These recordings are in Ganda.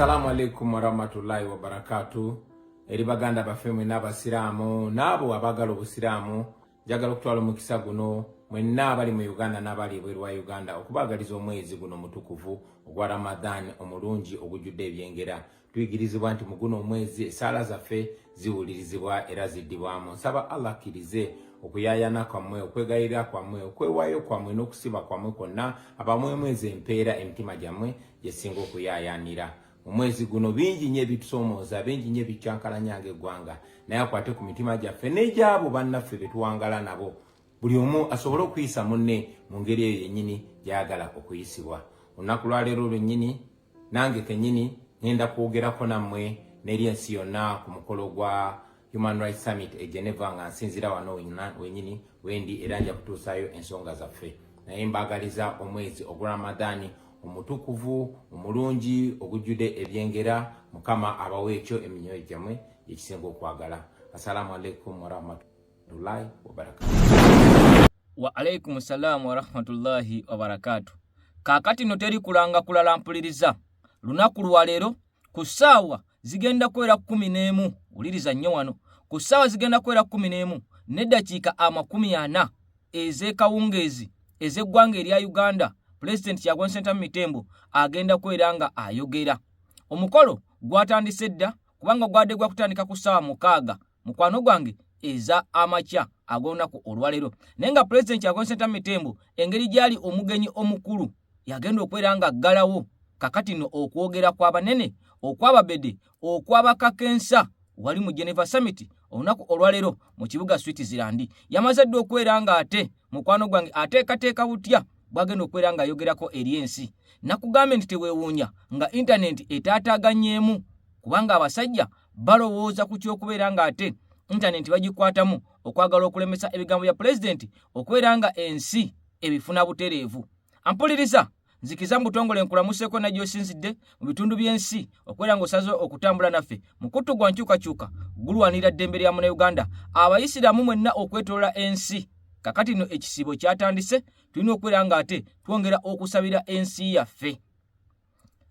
Assalamu alaikum warahmatullahi wabarakatuh. Eri baganda bafemwe n'abasiramu nabo abagala obusiramu njagala okutwala omukisa guno mwenna abali mu Uganda n'abali ebweru wa Uganda okubagaliza omwezi guno mutukuvu ogwa Ramadan omulungi ogujjudde ebyengera. Tuyigirizibwa nti mu guno omwezi esaala zaffe ziwulirizibwa era ziddibwamu. Nsaba Allah akkirize okuyayana kwammwe, okwegayirira kwammwe, okwewaayo kwammwe n'okusiba kwammwe kwonna abamwemwezi empeera emitima gyammwe gyesinga okuyayanira. Omwezi guno bingi nnyo ebitusomooza, bingi nnyo ebicyankalanya ng'eggwanga, naye akwate ku mitima gyaffe n'egy'abo bannaffe be tuwangala nabo. Buli omu asobole okuyisa munne mu ngeri eyo yennyini gy'ayagala okuyisibwa. Olunaku lwa leero lwennyini nange kennyini ngenda kwogerako nammwe n'eri ensi yonna ku mukolo gwa Human Rights Summit e Geneva nga nsinzira wano wennyini wendi era nja kutuusaayo ensonga zaffe. Naye mbaagaliza omwezi ogwa Ramadani omutukuvu omulungi ogujjude ebyengera, Mukama abawe ekyo eminyoyo gyammwe ekisinga okwagala. Assalamu alaikum warahmatullahi wabarakatuh. Wa alaikum salam warahmatullahi wabarakatuh. Kakati no teri kulanga kulala mpuliriza. Lunaku lwa leero ku ssaawa zigenda kwera 11, uliriza nnyo wano, ku ssaawa zigenda kwera 11 n'eddakiika 40 ez'ekawungeezi ez'eggwanga erya Uganda, President Kyagulanyi Ssentamu Mitembo agenda kweranga ayogera. Omukolo gwatandise dda kubanga gwadde gwa kutandika ku ssaawa 6 mukwano gwange eza amakya ag'olunaku olwaleero. Naye nga President Kyagulanyi Ssentamu Mitembo engeri gyali omugenyi omukulu yagenda okweranga aggalawo kakati no okwogera kw'abanene, okw'ababede, okw'abakakensa wali mu Geneva Summit olunaku olwaleero mu kibuga Switzerland. Yamaze dda okweranga ate mukwano gwange ateekateeka butya bwagenda okweranga ayogerako eri ensi. Nakugambye nti teweewuunya nga internet etaataaganyeemu kubanga abasajja balowooza ku ky'okubeera ate internet bagikwatamu okwagala okulemesa ebigambo bya President okweranga ensi ebifuna butereevu. Ampuliriza nzikiza mu butongole nkulamuseeko na gy'osinzidde mu bitundu by'ensi okweranga osaze okutambula naffe mukutu gwa nkyukakyuka gulwanira ddembe lya Munnayuganda, abayisiraamu mwenna okwetolola ensi. Kakati no ekisibo kyatandise, tulina okweranga ate twongera okusabira ensi yaffe.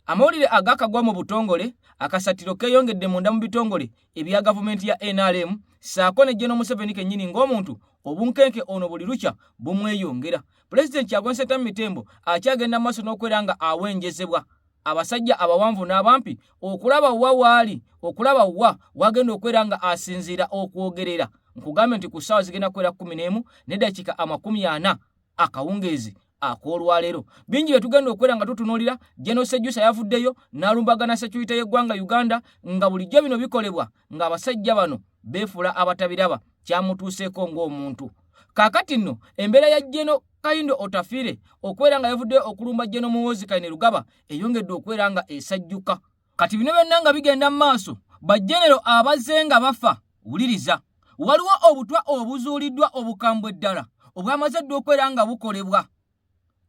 Amawulire agakagwa mu butongole akasatiro keeyongedde munda mu bitongole ebya gavumenti ya NRM saako ne General Museveni kennyini ng'omuntu obunkenke ono buli lukya bumweyongera. President Kyagulanyi Ssentamu Mitembo akyagenda maaso n'okweranga awenjezebwa. Abasajja abawanvu n'abampi okulaba wa waali, okulaba wa wagenda okweranga asinziira okwogerera. Nkugambye nti ku ssaawa zigenda kwera 11 n'eddakiika 40 akawungeezi ak'olwaleero. Bingi bye tugenda okweranga tutunuulira. General Sejjusa yavuddeyo n'alumbagana security y'eggwanga Uganda nga bulijjo bino bikolebwa ng'abasajja bano beefula abatabiraba, kyamutuuseeko ng'omuntu. Kaakati nno embeera ya General Kayindo Otafiire okweranga yavuddeyo okulumba General Muhoozi Kainerugaba eyongedde okweranga esajjuka. Kati bino byonna nga bigenda mu maaso, bajjenero abazze nga bafa, wuliriza, waliwo obutwa obuzuuliddwa obukambwe ddala obwamaze dda okweranga bukolebwa.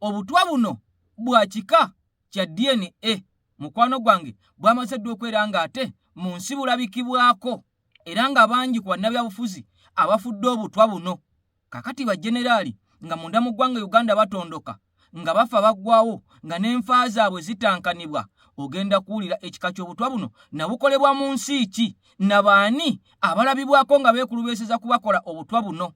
Obutwa buno bwa kika kya DNA mukwano gwange bwamaze dda okweranga ate mu nsi bulabikibwako era nga bangi ku bannabyabufuzi abafudde obutwa buno. Kakati bajenerali nga munda mu ggwanga Uganda batondoka nga bafa baggwawo nga n'enfa zaabwe zitankanibwa, ogenda kuwulira ekika ky'obutwa buno nabukolebwa mu nsi ki na baani abalabibwako nga beekulubeeseza kubakola obutwa buno.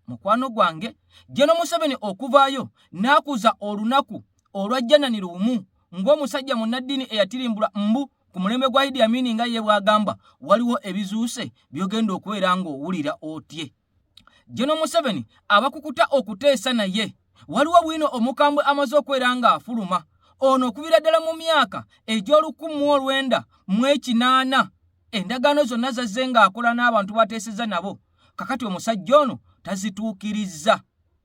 Mukwano gwange General Museveni okuvaayo n'akuza olunaku olwajjanani lumu ng'omusajja munnaddiini eyatirimbula mbu ku mulembe gwa Idi Amin nga ye bwagamba waliwo ebizuuse byogenda okubeera ng'owulira otye. General Museveni abakukuta okuteesa naye waliwo bwino omukambwe amaze okweranga afuluma ono okubira ddala mu myaka egy'olukumi-19 endagaano zonna zazze ng'akola n'abantu bateeseza nabo. Kakati omusajja ono tazituukirizza.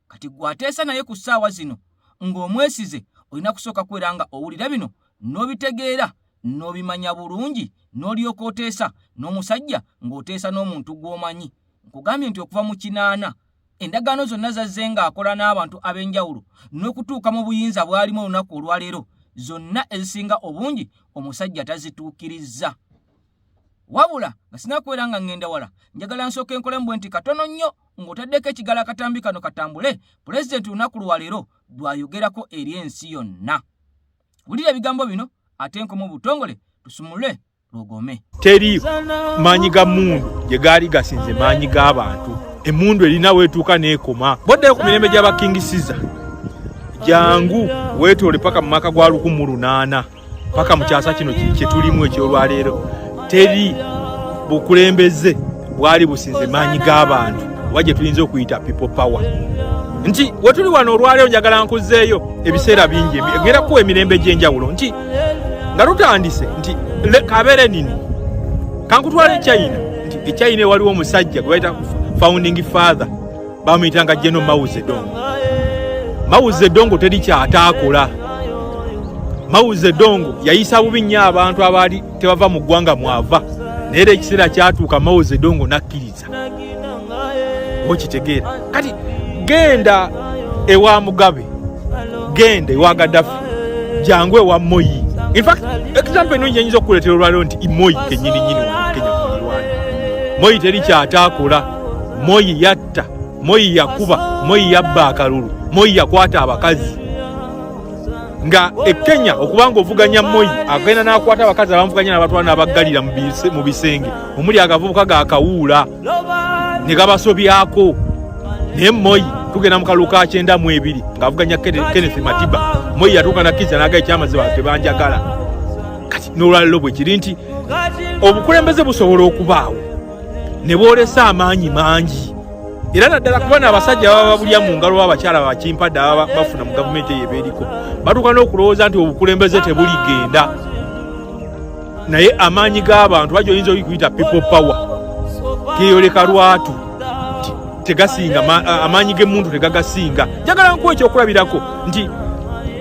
Kati gwateesa naye ku ssaawa zino ng'omwesize olina kusooka kweranga owulira bino n'obitegeera n'obimanya bulungi n'olyoka oteesa n'omusajja ng'oteesa n'omuntu gw'omanyi. Nkugambye nti okuva mu 8 endagaano zonna zazze ng'akola n'abantu ab'enjawulo n'okutuuka mu buyinza bwalimu olunaku olwaleero zonna ezisinga obungi omusajja tazituukirizza. Wabula nga sinakweranga ngenda wala njagala nsooke nkolemu bwe nti katono nnyo ng'otaddeko ekigala akatambi kano katambule President olunaku lwaleero lwayogerako eri ensi yonna. Wulira ebigambo bino ate nkomu butongole tusumule lugome. Teri maanyi ga mundu gye gaali gasinze maanyi g'abantu. Emundu erina weetuuka n'ekoma. Boddayo ku mirembe gy'abakingisiza. Jangu weetoole paka mu mwaka gwa 1800 paka mu kyasa kino kye tulimu ekyolwaleero. Teri bukulembeze bwali businze maanyi g'abantu oba gye tuyinza okuyita people power. Nti wetuli wano olwaleero njagala nkuzeeyo ebiseera bingi ngera kuwa emirembe gy'enjawulo nti nga lutandise nti kabeere nini kankutwala China nti eChina waliwo omusajja gwe bayita founding father bamuyitanga General Mao Zedong. Mao Zedong teri kyataakola. Mao Zedong yayisa bubi nnyo abantu abaali tebava mu ggwanga mwava naye ekiseera kyatuuka Mao Zedong nakkiriza. Okitegeera kati genda ewa Mugabe, genda ewa Gaddafi, jangu ewa Moi. In fact, example eno njenyiza okuleetera olwaleero nti Moi kennyini nnyini wano Kenya ku mulwana. Moi teri kyataakola. Moi yatta, Moi yakuba, Moi yabba akalulu, Moi yakwata abakazi. Nga Kenya okubanga ovuganya Moi agenda n'akwata abakazi abamuvuganya n'abatwala n'abaggalira mu bisenge omuli agavubuka gaakawuula ne gabasobyako. Naye Moi tugenda mu kalulu ka 92 ng'avuganya Kenneth Matiba. Moi yatuuka nakkiza n'agaye ekyamaziba tebanjagala. Kati n'olwaleero bwe kiri nti obukulembeze busobola okubaawo ne boolesa amaanyi mangi. Era naddala kubona abasajja baba babulya mu ngalo abakyala bakimpadde baba bafuna mu gavumenti eyo ebeeriko batuuka n'okulowooza nti obukulembeze tebuligenda. Naye amaanyi g'abantu bajja oyinza okuyita people power geeyoleka lwatu tegasinga amaanyi g'emuntu tegagasinga. Njagala nkuwa ekyokulabirako nti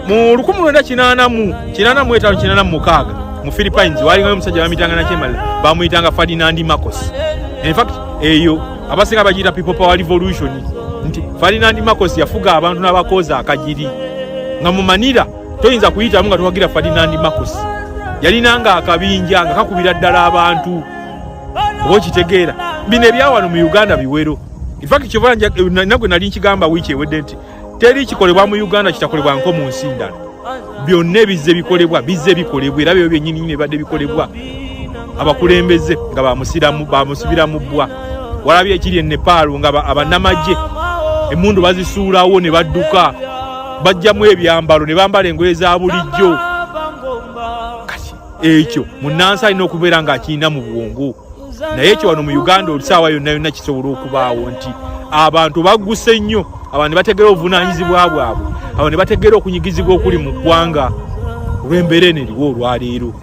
mu 1985 mu Philippines walingayo omusajja bamuyitanga nakyemala bamuyitanga Ferdinand Marcos. In fact eyo abasinga bagiyita people power revolution nti Ferdinand Marcos yafuga abantu n'abakooza akajiri nga mu Manila toyinza kuyitamu nga tuwagira Ferdinand Marcos. Yalinanga akabinja nga kakubira ddala abantu. Oba okitegeera bino ebyawano mu Uganda biwero. In fact kyova nagwe nali nkigamba wiiki ewedde nti teri kikolebwa mu Uganda kitakolebwa nko mu nsi ndala. Byonna bizze bikolebwa era byo byennyini ne badde bikolebwa abakulembeze nga bamusibira mu bbwa. Walabye ekiri e Nepal nga abannamagye emmundu bazisuulawo ne badduka bajjamu ebyambalo ne bambala engoye za bulijjo. Kati ekyo munnansi alina okubeera ng'akirina mu bwongo. Naye ekyo wano mu Uganda olusaawa yonna kisobola okubaawo nti abantu bagguse nnyo, abantu bategeera obuvunaanyizibwa bwabwe, abantu bategeera okunyigizibwa okuli mu ggwanga olw'embeera eno eriwo olwaleero.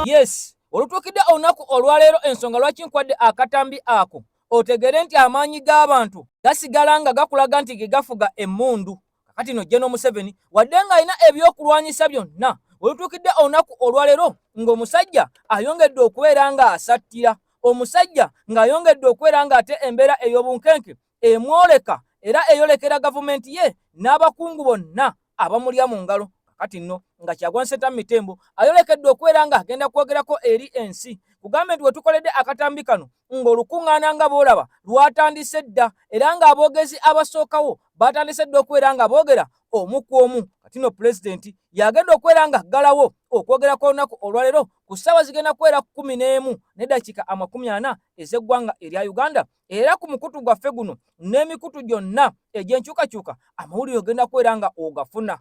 Yes, olutuukidde olunaku olwaleero ensonga lwaki nkwadde akatambi ako otegere nti amaanyi g'abantu gasigala nga gakulaga nti ge gafuga emmundu. Kakati no General Museveni wadde ng'alina ebyokulwanyisa byonna olutuukidde olunaku olwaleero ng'omusajja ayongedde okubeera nga asattira, omusajja ng'ayongedde okubeera ng'ate embeera ey'obunkenke emwoleka era eyolekera gavumenti ye n'abakungu bonna abamulya mu ngalo. Kakati nno nga Kyagulanyi Ssentamu Tembo ayolekedde okubeera nga agenda kwogerako eri ensi kugambe nti wetukoledde akatambi kano ng'olukuŋŋaana nga boolaba lwatandise dda era ng'aboogezi abasookawo batandise dda okubeera nga boogera omu ku omu. Kati no pulezidenti yagenda okubeera nga aggalawo okwogerako olunaku olwaleero ku ssaawa zigenda kubeera 11 n'eddakiika 40 ez'eggwanga erya Uganda. Era ku mukutu gwaffe guno n'emikutu gyonna egy'enkyukakyuka amawulire ogenda kubeera nga ogafuna.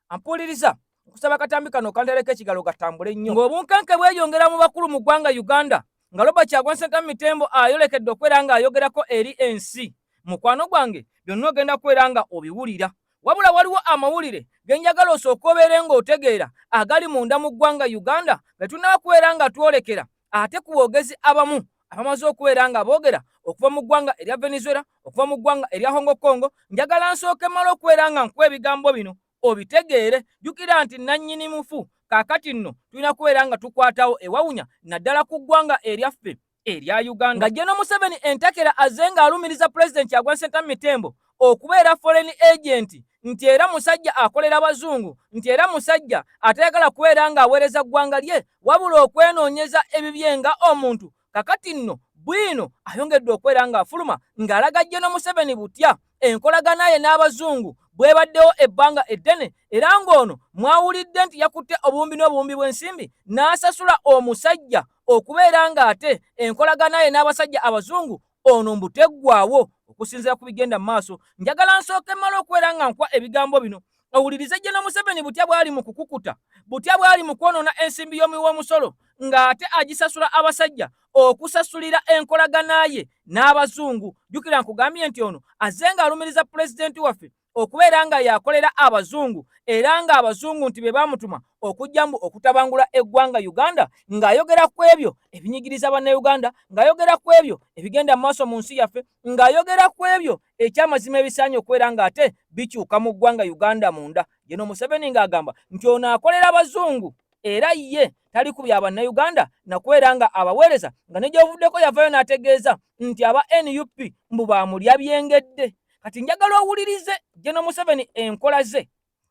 Ampuliriza nkusaba katambi kano kantereka ekigalo gatambule nnyo. Ng'obunkenke bweyongera mu bakulu mu ggwanga Uganda nga Robert Kyagulanyi Ssentamu Tembo ayolekedde okubeera nga ayogerako eri ensi. Mukwano gwange byonna ogenda kubeera nga obiwulira. Wabula waliwo amawulire genjagala osooka obeere ng'otegeera agali munda mu ggwanga Uganda be tunaba kubeera nga twolekera ate ku boogezi abamu abamaze okubeera nga boogera okuva mu ggwanga erya Venezuela, okuva mu ggwanga erya Hong Kong. Njagala nsooke mmala okubeera nga nkuwa ebigambo bino obitegeere. Jjukira nti nannyini mufu kaakati nno tulina kubeera nga tukwatawo ewawunya naddala ku ggwanga eryaffe erya Uganda. Nga General Museveni entakera azze ng'alumiriza Pulezidenti Kyagulanyi Ssentamu Tembo okubeera foreign agent, nti era musajja akolera abazungu, nti era musajja atayagala kubeera ng'aweereza ggwanga lye wabula okwenoonyeza ebibye nga omuntu. Kakati nno bwino ayongedde okubeera ng'afuluma ng'alaga General Museveni butya enkolagana ye n'abazungu bwebaddewo ebbanga eddene era ng'ono mwawulidde nti yakutte obuwumbi n'obuwumbi bw'ensimbi n'asasula omusajja okubeera ng'ate enkolagana ye n'abasajja abazungu ono mbuteggwawo. Okusinziira ku bigenda mu maaso, njagala nsooke mmala okubeera nga nkuwa ebigambo bino owulirize General Museveni butya bw'ali mu kukukuta, butya bw'ali mu kwonoona ensimbi y'omuwoomusolo ng'ate agisasula abasajja okusasulira enkolagana ye n'abazungu. Jjukira nkugambye nti ono azze ng'alumiriza pulezidenti waffe okubeera nga yakolera abazungu era ng'abazungu nti be baamutuma okujja mbu okutabangula eggwanga Uganda, ng'ayogera ku ebyo ebinyigiriza bannayuganda, ng'ayogera ku ebyo ebigenda mu maaso mu nsi yaffe, ng'ayogera ku ebyo ekyamazima ebisaanye okubeera ng'ate bikyuka mu ggwanga Uganda munda. General Museveni ng'agamba nti ono akolera abazungu era ye tali ku bya bannayuganda nakubeera nga abaweereza, nga ne gy'ovuddeko yavayo n'ategeeza nti aba NUP mbu baamulya byengedde. Kati njagala owulirize General Museveni enkola ze,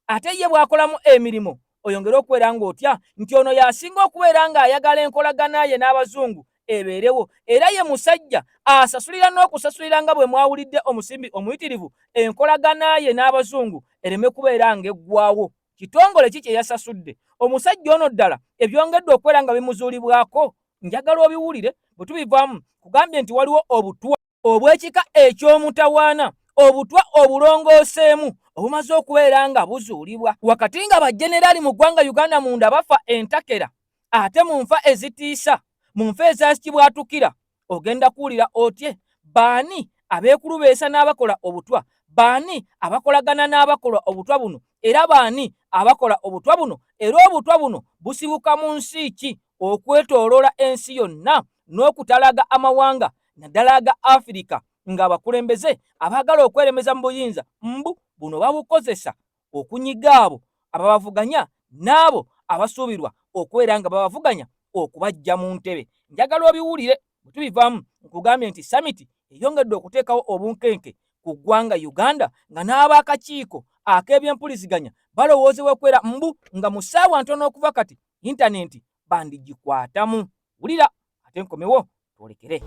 ate ye bw'akolamu emirimu oyongere okubeera ng'otya nti ono yasinga okubeera ng'ayagala enkolagana ye n'abazungu ebeerewo, era ye musajja asasulira n'okusasulira nga bwe mwawulidde omusimbi omuyitirivu enkolagana ye n'abazungu ereme kubeera ng'eggwawo. Kitongole ki kye yasasudde omusajja ono ddala ebyongedde okubeera nga bimuzuulibwako? Njagala obiwulire bwe tubivaamu kugambye nti waliwo obutwa obw'ekika eky'omutawaana, obutwa obulongooseemu obumaze okubeera nga buzuulibwa wakati nga bajjenerali mu ggwanga Uganda munda bafa entakera, ate mu nfa ezitiisa, mu nfa ezakibwatukira. Ogenda kuwulira otye baani abeekulubeesa n'abakola obutwa, baani abakolagana n'abakola obutwa buno, era baani abakola obutwa buno, era obutwa buno busibuka mu nsi ki okwetooloola ensi yonna n'okutalaga amawanga naddala aga Afirika, ng'abakulembeze abaagala okweremeza mu buyinza mbu buno babukozesa okunyiga abo ababavuganya n'abo abasuubirwa okubeera nga babavuganya okubajja mu ntebe. Njagala obiwulire bwe tubivaamu nkugambye nti samiti eyongedde okuteekawo obunkenke ku ggwanga Uganda, nga n'ab'akakiiko ak'ebyempuliziganya balowoozebwa okubeera mbu nga mu ssaawa ntono okuva kati intaneti bandigikwatamu. Wulira ate nkomewo twolekere.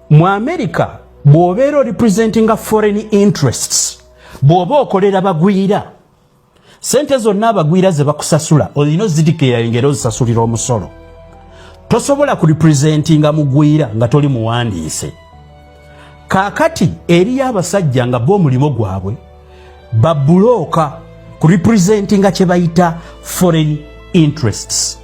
Mu America bw'obeera representinga foreign interests, bw'oba okolera bagwira, sente zonna abagwira ze bakusasula olina ozidikira ngero ozisasulira omusolo. Tosobola ku representinga mugwira nga toli muwandiise. Kaakati eri abasajja nga bo omulimo gwabwe babulooka ku representinga kye bayita foreign interests.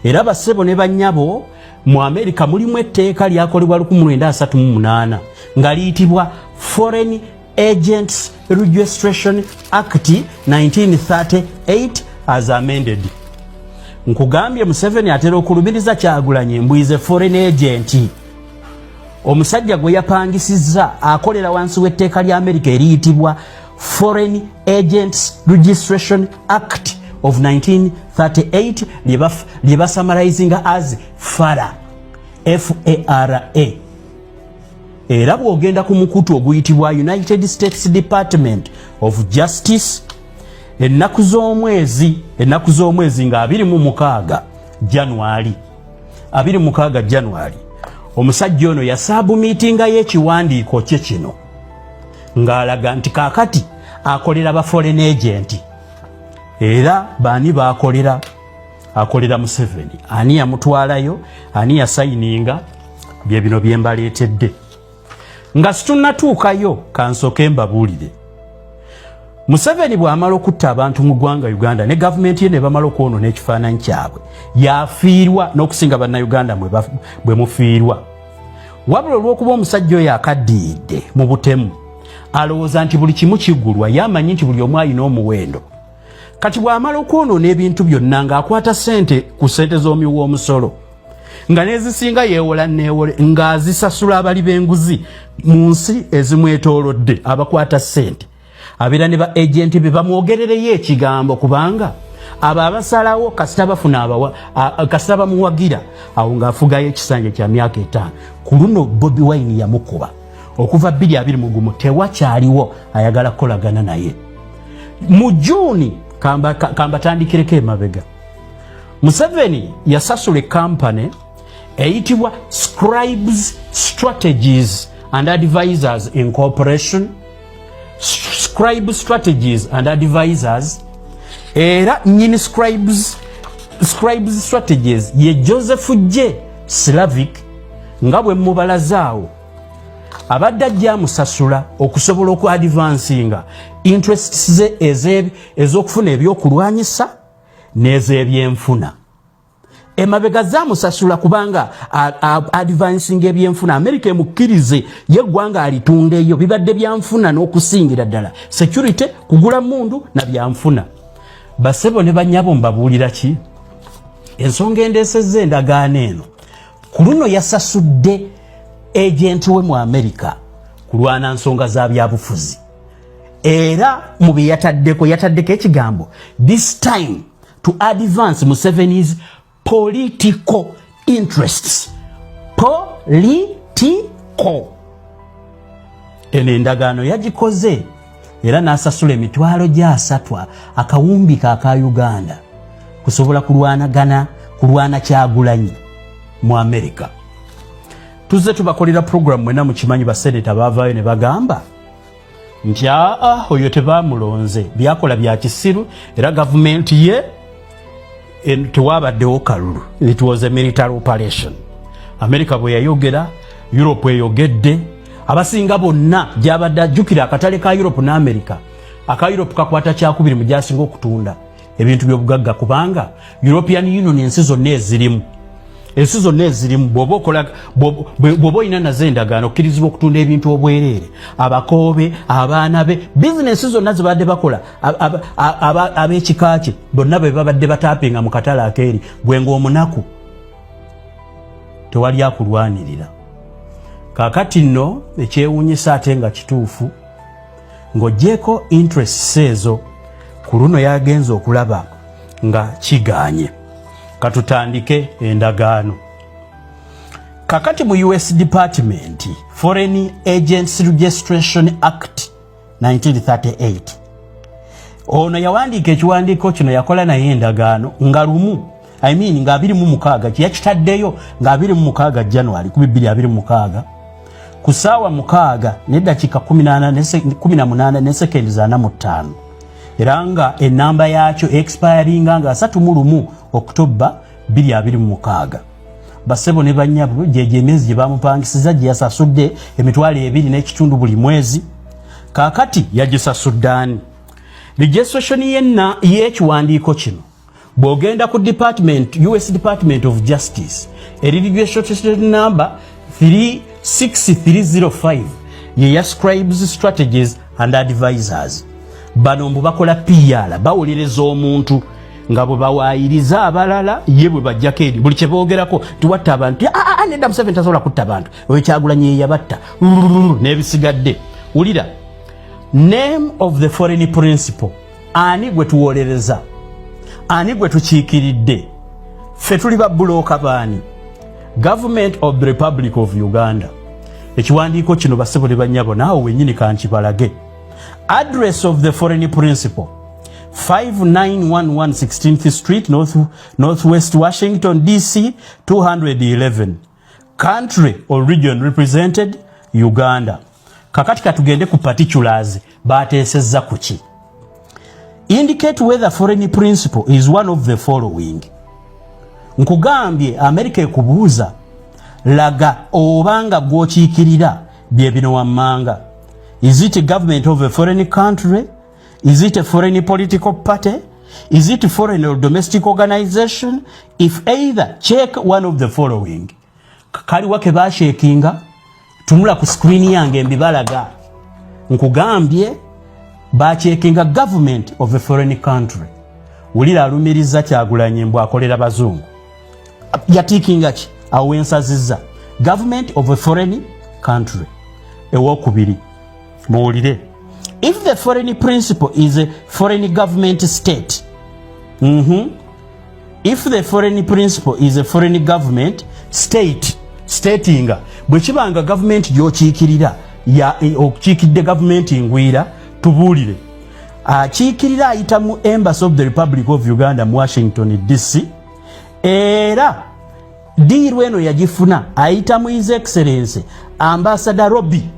Era bassebo ne bannyabo mu America mulimu etteeka lyakolebwa 1938 nga liyitibwa Foreign Agents Registration Act 1938 as amended. Nkugambye Museveni atera okulumiriza Kyagulanyi embwize foreign agent. Omusajja gwe yapangisizza akolera wansi w'etteeka lya America eriyitibwa Foreign Agents Registration Act of 1938 liba summarizing as FARA, F-A-R-A. Era bw'ogenda ku mukutu oguyitibwa United States Department of Justice, ennaku z'omwezi nga 26 January, omusajja ono yasaabumiitinga y'ekiwandiiko kye kino ng'alaga nti kaakati akolera ba foreign agent. Era baani baakolera? Akolera Museveni. Ani yamutwalayo? Ani yasayininga? Bye bino bye mbaleetedde. Nga situnnatuukayo kansooke mbabuulire. Museveni bw'amala okutta abantu mu ggwanga Uganda ne gavumenti ye ne bamala okwonoona ekifaananyi kyabwe, yafiirwa n'okusinga bannayuganda bwe mufiirwa. Wabula olw'okuba omusajja oyo akaddiridde mu butemu, alowooza nti buli kimu kiggulwa, yamanyi nti buli omu alina omuwendo. Kati bw'amala okwonoona ebintu byonna ng'akwata ssente ku ssente z'omuwi w'omusolo, nga n'ezisinga yeewola neewole ng'azisasula abali b'enguzi mu nsi ezimwetoolodde abakwata ssente, abeera ne ba agenti be bamwogerereyo ekigambo kubanga abo abasalawo kasita bafuna kasita bamuwagira awo ng'afugayo ekisanja kya myaka 5. Ku luno Bobi Wine yamukuba okuva 2021 tewakyaliwo ayagala kukolagana naye. Mu Juni kambatandikireko emabega, Museveni yasasula company eyitibwa Scribes Strategies and Advisors Incorporation, Scribe Strategies and Advisors era nyini Scribes Strategies ye Joseph J. Slavic nga bwe mubalazaawo abadde ajja amusasula okusobola okuadvancinga interests ze ez'okufuna ebyokulwanyisa n'ez'ebyenfuna. Emabega zaamusasula kubanga advancing ebyenfuna America emukkirize yeggwanga alitunda eyo bibadde byanfuna n'okusingira ddala security kugula mundu na byanfuna. Basebo ne banyabo mbabuulira ki ensonga endeesezza endagaano eno ku luno yasasudde agent we mu America kulwana nsonga za byabufuzi era mu bye yataddeko ekigambo this time to advance Museveni's political interests. Political. Eno endagaano yagikoze era n'asasula emitwalo gya 3 akawumbi ka Uganda kusobola kulwana Kyagulanyi mu America. Tuzze tubakolera program mwena mukimanyi baseneta baavaayo ne bagamba nti oyo tebamulonze byakola bya kisiru era gavumenti ye tewabaddewo kalulu. It was a military operation. America bwe yayogera, Europe eyogedde, abasinga bonna gyabadde ajjukira akatale ka Europe ne America. Aka Europe kakwata kyakubiri mu gyasinga okutunda ebintu by'obugagga kubanga European Union ensi zonna ezirimu bw'oba olina nazo endagaano okkirizibwa okutunda ebintu obwereere abakoobe abaana be bizinesi zonna zibadde bakola ab'ekika kye bonna be babadde bataapinga mu katale akeeri gwenga omunaku tewali akulwanirira. Kaakati nno ekyewuunyisa ate nga kituufu ng'oggyeko interests ezo ku luno yagenza okulaba nga kigaanye. Katutandike endagaano. Kakati mu US Department Foreign Agents Registration Act 1938 ono yawandiika ekiwandiiko kino yakola naye endagaano nga lumu nga 26 yakitaddeyo nga 26 January 2026 ku ssaawa 6 n'eddakiika 18 ne sekendi 45 era nga ennamba yakyo expiringa nga 31 October 2026. Basebo ne banyabo emyezi gye bamupangisiza gye yasasudde emitwalo 2 n'ekitundu buli mwezi. Kaakati yagisasuddaani. Registration yenna y'ekiwandiiko kino bw'ogenda ku US Department of Justice registration number 36305 ye ya Scribes Strategies and Advisors. Bano mbu bakola PR bawuliriza omuntu nga bwe bawaayiriza abalala ye bwe bajjako eri buli kye boogerako tuwatta abantu nedda Museveni tasobola kutta abantu oyo Kyagulanyi ye yabatta n'ebisigadde. Wulira name of the foreign principal ani gwe tuwolereza ani gwe tukiikiridde ffe tuli babbulooka baani Government of the Republic of Uganda. Ekiwandiiko kino basebo ne bannyabo naawe wennyini kankibalage. Address of the foreign principal 5911 16th Street Northwest Washington DC 211. Country or region represented Uganda. Kakati katugende ku particulars bateesezza kuki. Indicate whether foreign principal is one of the following. Nkugambye America ekubuuza laga obanga gwokiikirira bye bino wammanga. Is it a government of a foreign country? Is it a foreign political party? Is it a foreign or domestic organization? If either, check one of the following. Kali wake bashekinga tunula ku screen yange mbibalaga. Nkugambye bachekinga government of a foreign country. Wulira alumiriza Kyagulanyi mbwa akolera bazungu. Yatikinga ki awensazizza government of a foreign country. Ewokubiri muwulire. If the foreign principal is a foreign government state, if the foreign principal is a foreign government state, statinga bwe kibanga government gyokiikirira okukiikidde government ngwira tubuulire akiikirira ayita mu Embassy of the Republic of Uganda mu Washington DC era diiru eno yagifuna ayita mu His Excellency Ambassador Robbie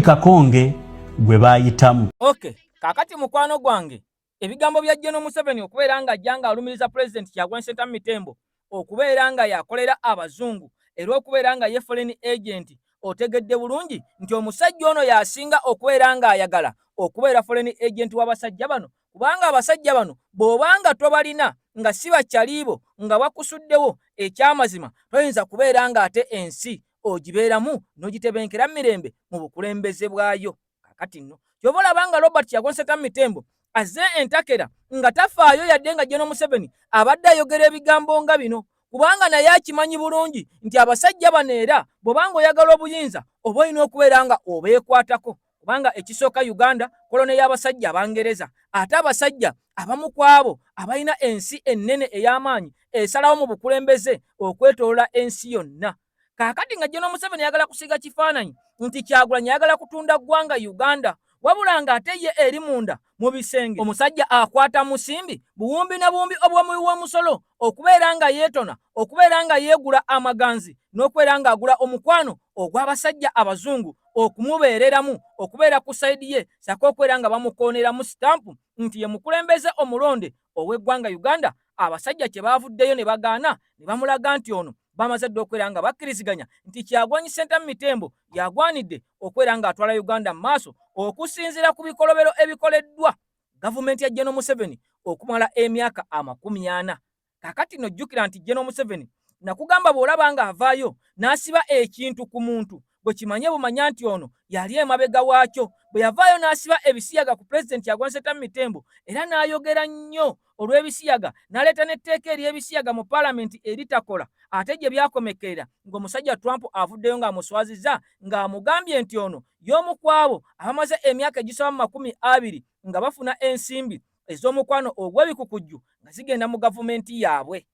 Kakonge gwe bayitamu. Okay, kakati mukwano gwange ebigambo bya General Museveni okubeera nga ajjanga alumiriza President Kyagulanyi Ssentamu Tembo okubeera nga yakolera abazungu era okubeera nga ye foreign agent, otegedde bulungi nti omusajja ono yasinga okubeera nga ayagala okubeera foreign agent w'abasajja bano, kubanga abasajja bano bw'obanga tobalina nga si bakyaliibo nga bakusuddewo ekyamazima toyinza kubeera nga ate ensi ogibeeramu n'ogitebenkera mirembe mu bukulembeze bwayo. Kakati nno kyoba olabanga Robert Kyagulanyi Ssentamu Tembo azze entakera nga tafaayo yadde nga General Museveni abadde ayogera ebigambo nga bino, kubanga naye akimanyi bulungi nti abasajja bano era bw'obanga oyagala obuyinza oba olina okubeera nga obeekwatako, kubanga ekisooka Uganda kolone y'abasajja Abangereza, ate abasajja abamu ku abo abalina ensi ennene ey'amaanyi esalawo mu bukulembeze okwetoolola ensi yonna. Kaakati nga General Museveni yagala kusiga kifaananyi nti Kyagulanyi yagala kutunda ggwanga Uganda, wabula ng'ate ye eri munda mu bisenge omusajja akwata musimbi buwumbi na buwumbi obw'omuwi w'omusolo okubeera nga yeetona, okubeera nga yeegula amaganzi n'okubeera ng'agula omukwano ogw'abasajja abazungu okumubeereramu, okubeera ku sayidi ye saka okubeera nga bamukooneramu sitampu nti ye mukulembeze omulonde ow'eggwanga Uganda. Abasajja kye baavuddeyo ne bagaana ne bamulaga nti ono bamaze dde okubeera nga bakkiriziganya nti Kyagulanyi Ssentamu Tembo yagwanidde okubeera ng'atwala Uganda mu maaso okusinziira ku bikolobero ebikoleddwa gavumenti ya General Museveni okumala emyaka 40. Kakati no jjukira nti General Museveni nakugamba bw'olaba ng'avaayo n'asiba ekintu ku muntu bwe kimanye bumanya nti ono yali emabega waakyo. Bwe yavaayo n'asiba ebisiyaga ku President Kyagulanyi Ssentamu Tembo era n'ayogera nnyo olw'ebisiyaga, n'aleeta n'etteeka ery'ebisiyaga mu paalamenti eritakola, ate gye byakomekerera ng'omusajja Trump avuddeyo ng'amuswazizza ng'amugambye nti ono y'omu ku abo abamaze emyaka egisaba 20 nga bafuna ensimbi ez'omukwano ogw'ebikukujju nga zigenda mu gavumenti yaabwe.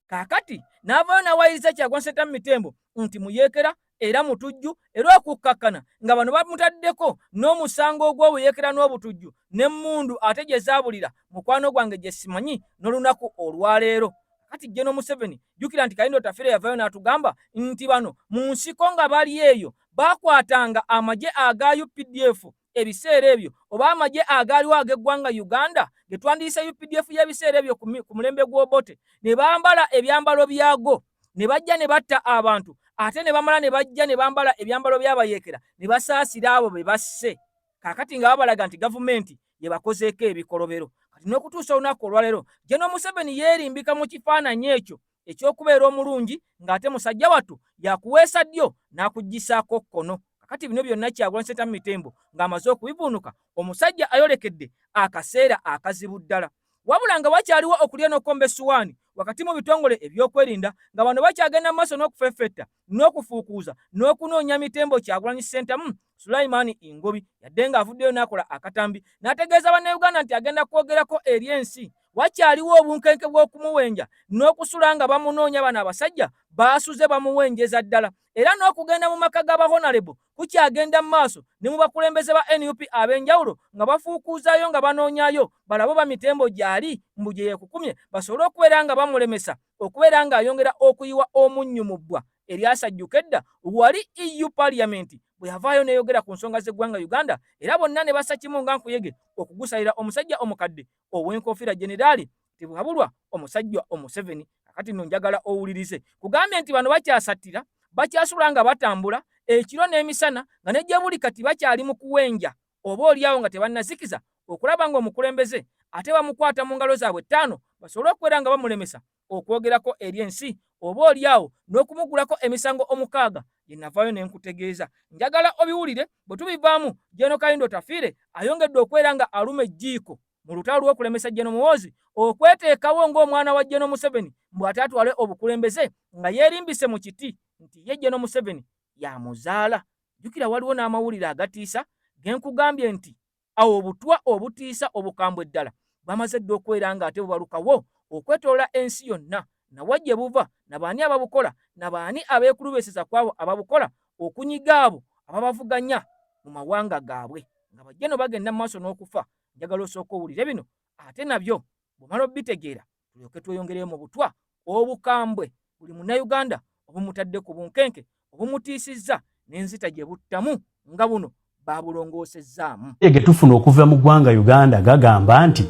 Kaakati n'avaayo n'awayiriza Kyagulanyi Ssentamu Tembo nti muyeekera era mutujju, era okukkakkana nga bano bamutaddeko n'omusango ogw'obuyeekera n'obutujju n'emmundu ate gye zaabulira mukwano gwange gye simanyi n'olunaku olwaleero. Kati General Museveni jjukira nti Kayindo Tafire yavaayo n'atugamba nti bano mu nsiko nga bali eyo baakwatanga amagye aga UPDF ebiseera ebyo oba amagye agaaliwo ag'eggwanga Uganda ge twandiyise UPDF y'ebiseera ebyo ku mulembe gw'Obote, ne bambala ebyambalo byago ne bajja ne batta abantu, ate ne bamala ne bajja ne bambala ebyambalo by'abayeekera ne basaasira abo be basse. Kaakati nga babalaga nti gavumenti ye bakozeeko ebikolobero. Kati n'okutuusa olunaku olwaleero General Museveni yeerimbika mu kifaananyi ekyo eky'okubeera omulungi ng'ate musajja wattu yakuweesa ddyo n'akuggisaako kkono. Kakati bino byonna Kyagulanyi Ssentamu Tembo ng'amaze okubivuunuka, omusajja ayolekedde akaseera akazibu ddala. Wabula nga wakyaliwo okulya n'okomba essuwaani wakati mu bitongole ebyokwerinda nga bano bakyagenda mu maaso n'okufeffetta n'okufuukuuza n'okunoonya mitembo Kyagulanyi Ssentamu, Sulaiman Ingobi yadde ng'avuddeyo n'akola akatambi n'ategeeza bannayuganda nti agenda kwogerako eri ensi. Wakyaliwo obunkenke bw'okumuwenja n'okusula nga bamunoonya bano abasajja baasuze bamuwenjeza ddala, era n'okugenda mu maka g'abahonalebo kukyagenda mu maaso ne mu bakulembeze ba NUP ab'enjawulo nga bafuukuuzaayo nga banoonyayo balabo ba mitembo gy'ali mbu gye yeekukumye basobole okubeera nga bamulemesa okubeera ng'ayongera okuyiwa omunnyu mu bbwa eryasajjuka edda wali EU Parliament bwe yavaayo n'eyogera ku nsonga z'eggwanga Uganda, era bonna ne bassa kimu nga nkuyege okugusalira omusajja omukadde ow'enkofiira Generaali tebwabulwa omusajja Omuseveni. Kakati nno njagala owulirize kugambye nti bano bakyasattira, bakyasula nga batambula ekiro n'emisana nga ne gye buli kati bakyali mu kuwenja oba oliawo nga tebannazikiza okulaba ng'omukulembeze ate bamukwata mu ngalo zaabwe 5 basobole okubeera nga bamulemesa okwogerako eri ensi oba oliawo n'okumugulako emisango 6 gye navaayo ne nkutegeeza. Njagala obiwulire bwe tubivaamu. Jeno Kayindo Tafire ayongedde okubeera nga aluma ejjiiko mu lutalo lw'okulemesa Jeno Muhoozi okweteekawo ng'omwana wa Jeno Museveni mbw ate atwale obukulembeze nga yeerimbise mu kiti nti ye Jeno Museveni yamuzaala. Jjukira waliwo n'amawulire agatiisa genkugambye nti awo obutwa obutiisa obukambwe ddala bamaze dde okubeera nga ate bubalukawo okwetoola ensi yonna. Nawa gye buva, nabaani ababukola, nabaani abeekulubeeseza ku abo ababukola okunyiga abo ababavuganya mu mawanga gaabwe nga bajjeno bagenda mu maaso n'okufa. Njagala osooka owulire bino ate nabyo bw'omala obitegeera tulyoke tweyongereyo mu butwa obukambwe buli munnayuganda obumutadde ku bunkenke obumutiisizza n'enzita gye buttamu nga buno babulongoosezaamu. Ge tufuna okuva mu ggwanga Uganda gagamba nti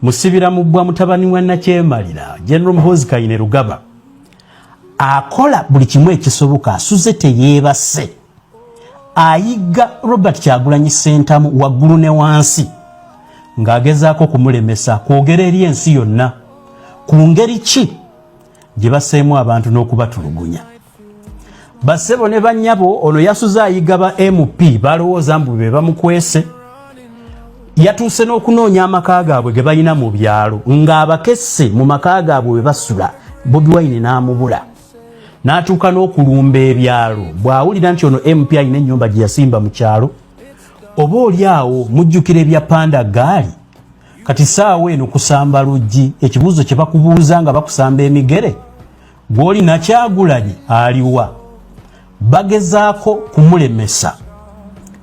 musibira mu bbwa mutabani wa Nakyemalira General Muhoozi Kainerugaba akola buli kimu ekisoboka asuze teyeebase ayiga Robert Kyagulanyi Ssentamu waggulu ne wansi ng'agezaako kumulemesa kwogera eri ensi yonna ku ngeri ki gye baseemu abantu n'okubatulugunya. Bassebo ne bannyabo ono yasuze ayiga ba MP balowooza mbu be bamukwese yatuuse n'okunoonya amaka gaabwe ge balina mu byalo ng'abakesse mu maka gaabwe bwe basula Bobi Wine n'amubula n'atuuka n'okulumba ebyalo bw'awulira nti ono MP alina ennyumba gye yasimba mu kyalo oba oli awo mujjukira ebya panda gaali kati saawa eno kusamba luggi ekibuuzo kye bakubuuza nga bakusamba emigere gw'oli Nakyagulanyi aliwa bagezaako kumulemesa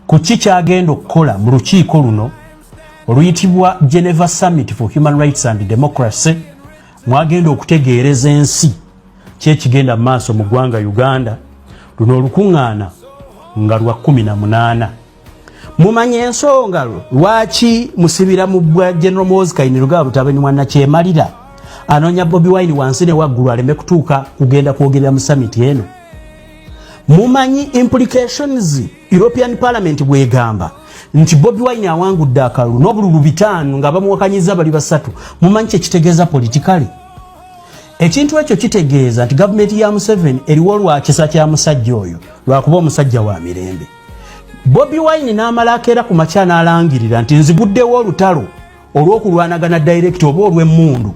ku ki kyagenda okukola mu lukiiko luno oluyitibwa Geneva Summit for Human Rights and Democracy mwagenda okutegeereza ensi kyekigenda mu maaso mu ggwanga Uganda luno olukuŋŋaana nga lwa 18. Mumanye ensonga lwaki musibira mu bbwa General Muhoozi Kainerugaba mutabani wa Nakyemalira anoonya Bobi Wine wansi ne waggulu aleme kutuuka kugenda kwogerera mu summit eno. Mumanyi implications European Parliament bwegamba nti Bobi Wine awangudde akalulu n'obululu 5 nga bamuwakanyiza bali basatu. Mumanyi kye kitegeeza politically. Ekintu ekyo kitegeeza nti gavumenti ya Museveni eriwo lwakisa kya musajja oyo lwakuba omusajja wa mirembe. Bobi Wine n'amala akeera ku makya n'alangirira nti nziguddewo olutalo olw'okulwanagana direct oba olw'emmundu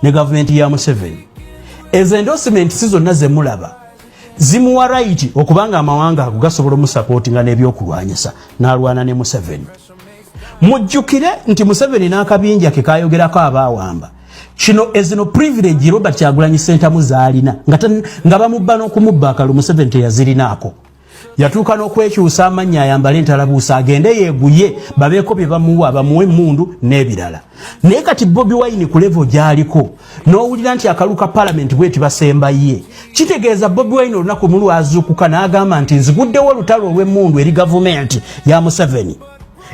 ne gavumenti ya Museveni. Ezo endorsement si zonna ze mulaba zimuwa right okubanga amawanga ago gasobola omusapootinga n'ebyokulwanyisa n'alwana ne Museveni. Mujjukire nti Museveni n'akabinja ke kayogerako abaawamba kino ezino privilege Robert Kyagulanyi Ssentamu zaalina nga bamubba n'okumubba akalulu Museveni teyazirinaako. Yatuuka n'okwekyusa amannya ayambale entalabuusa agende yeeguye babeeko bye bamuwa bamuwe emmundu n'ebirala. Naye kati Bobi Wine ku level gy'aliko n'owulira nti akalu ka Parliament bweti basemba ye kitegeeza Bobi Wine olunaku mu lwazuukuka n'agamba nti nziguddewo olutalo olw'emmundu eri gavumenti ya Museveni.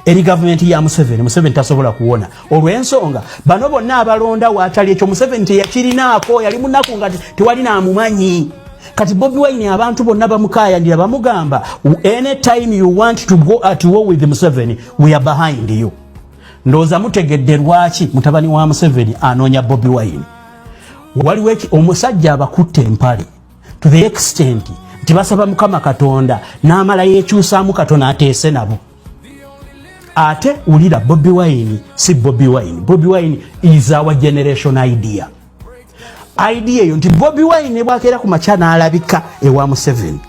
Eri gavumenti ya Museveni tasobola kuwona olw'ensonga bano bonna abalonda waatali ekyo Museveni teyakirinaako yali munaku nga tewali n'amumanyi. Kati Bobi Wine abantu bonna bamukayandira bamugamba anytime you want to go at war with Museveni we are behind you. Ndoza mutegedde lwaki mutabani wa Museveni anoonya Bobi Wine. Waliwo omusajja abakutte empale to the extent nti basaba Mukama Katonda n'amala yeekyusaamu Katonda ateese nabo. Ate ulira Bobi Wine si Bobi Wine. Bobi Wine is our generation idea. Idea yo nti Bobi Wine bwakeera ku makya n'alabika ewa Museveni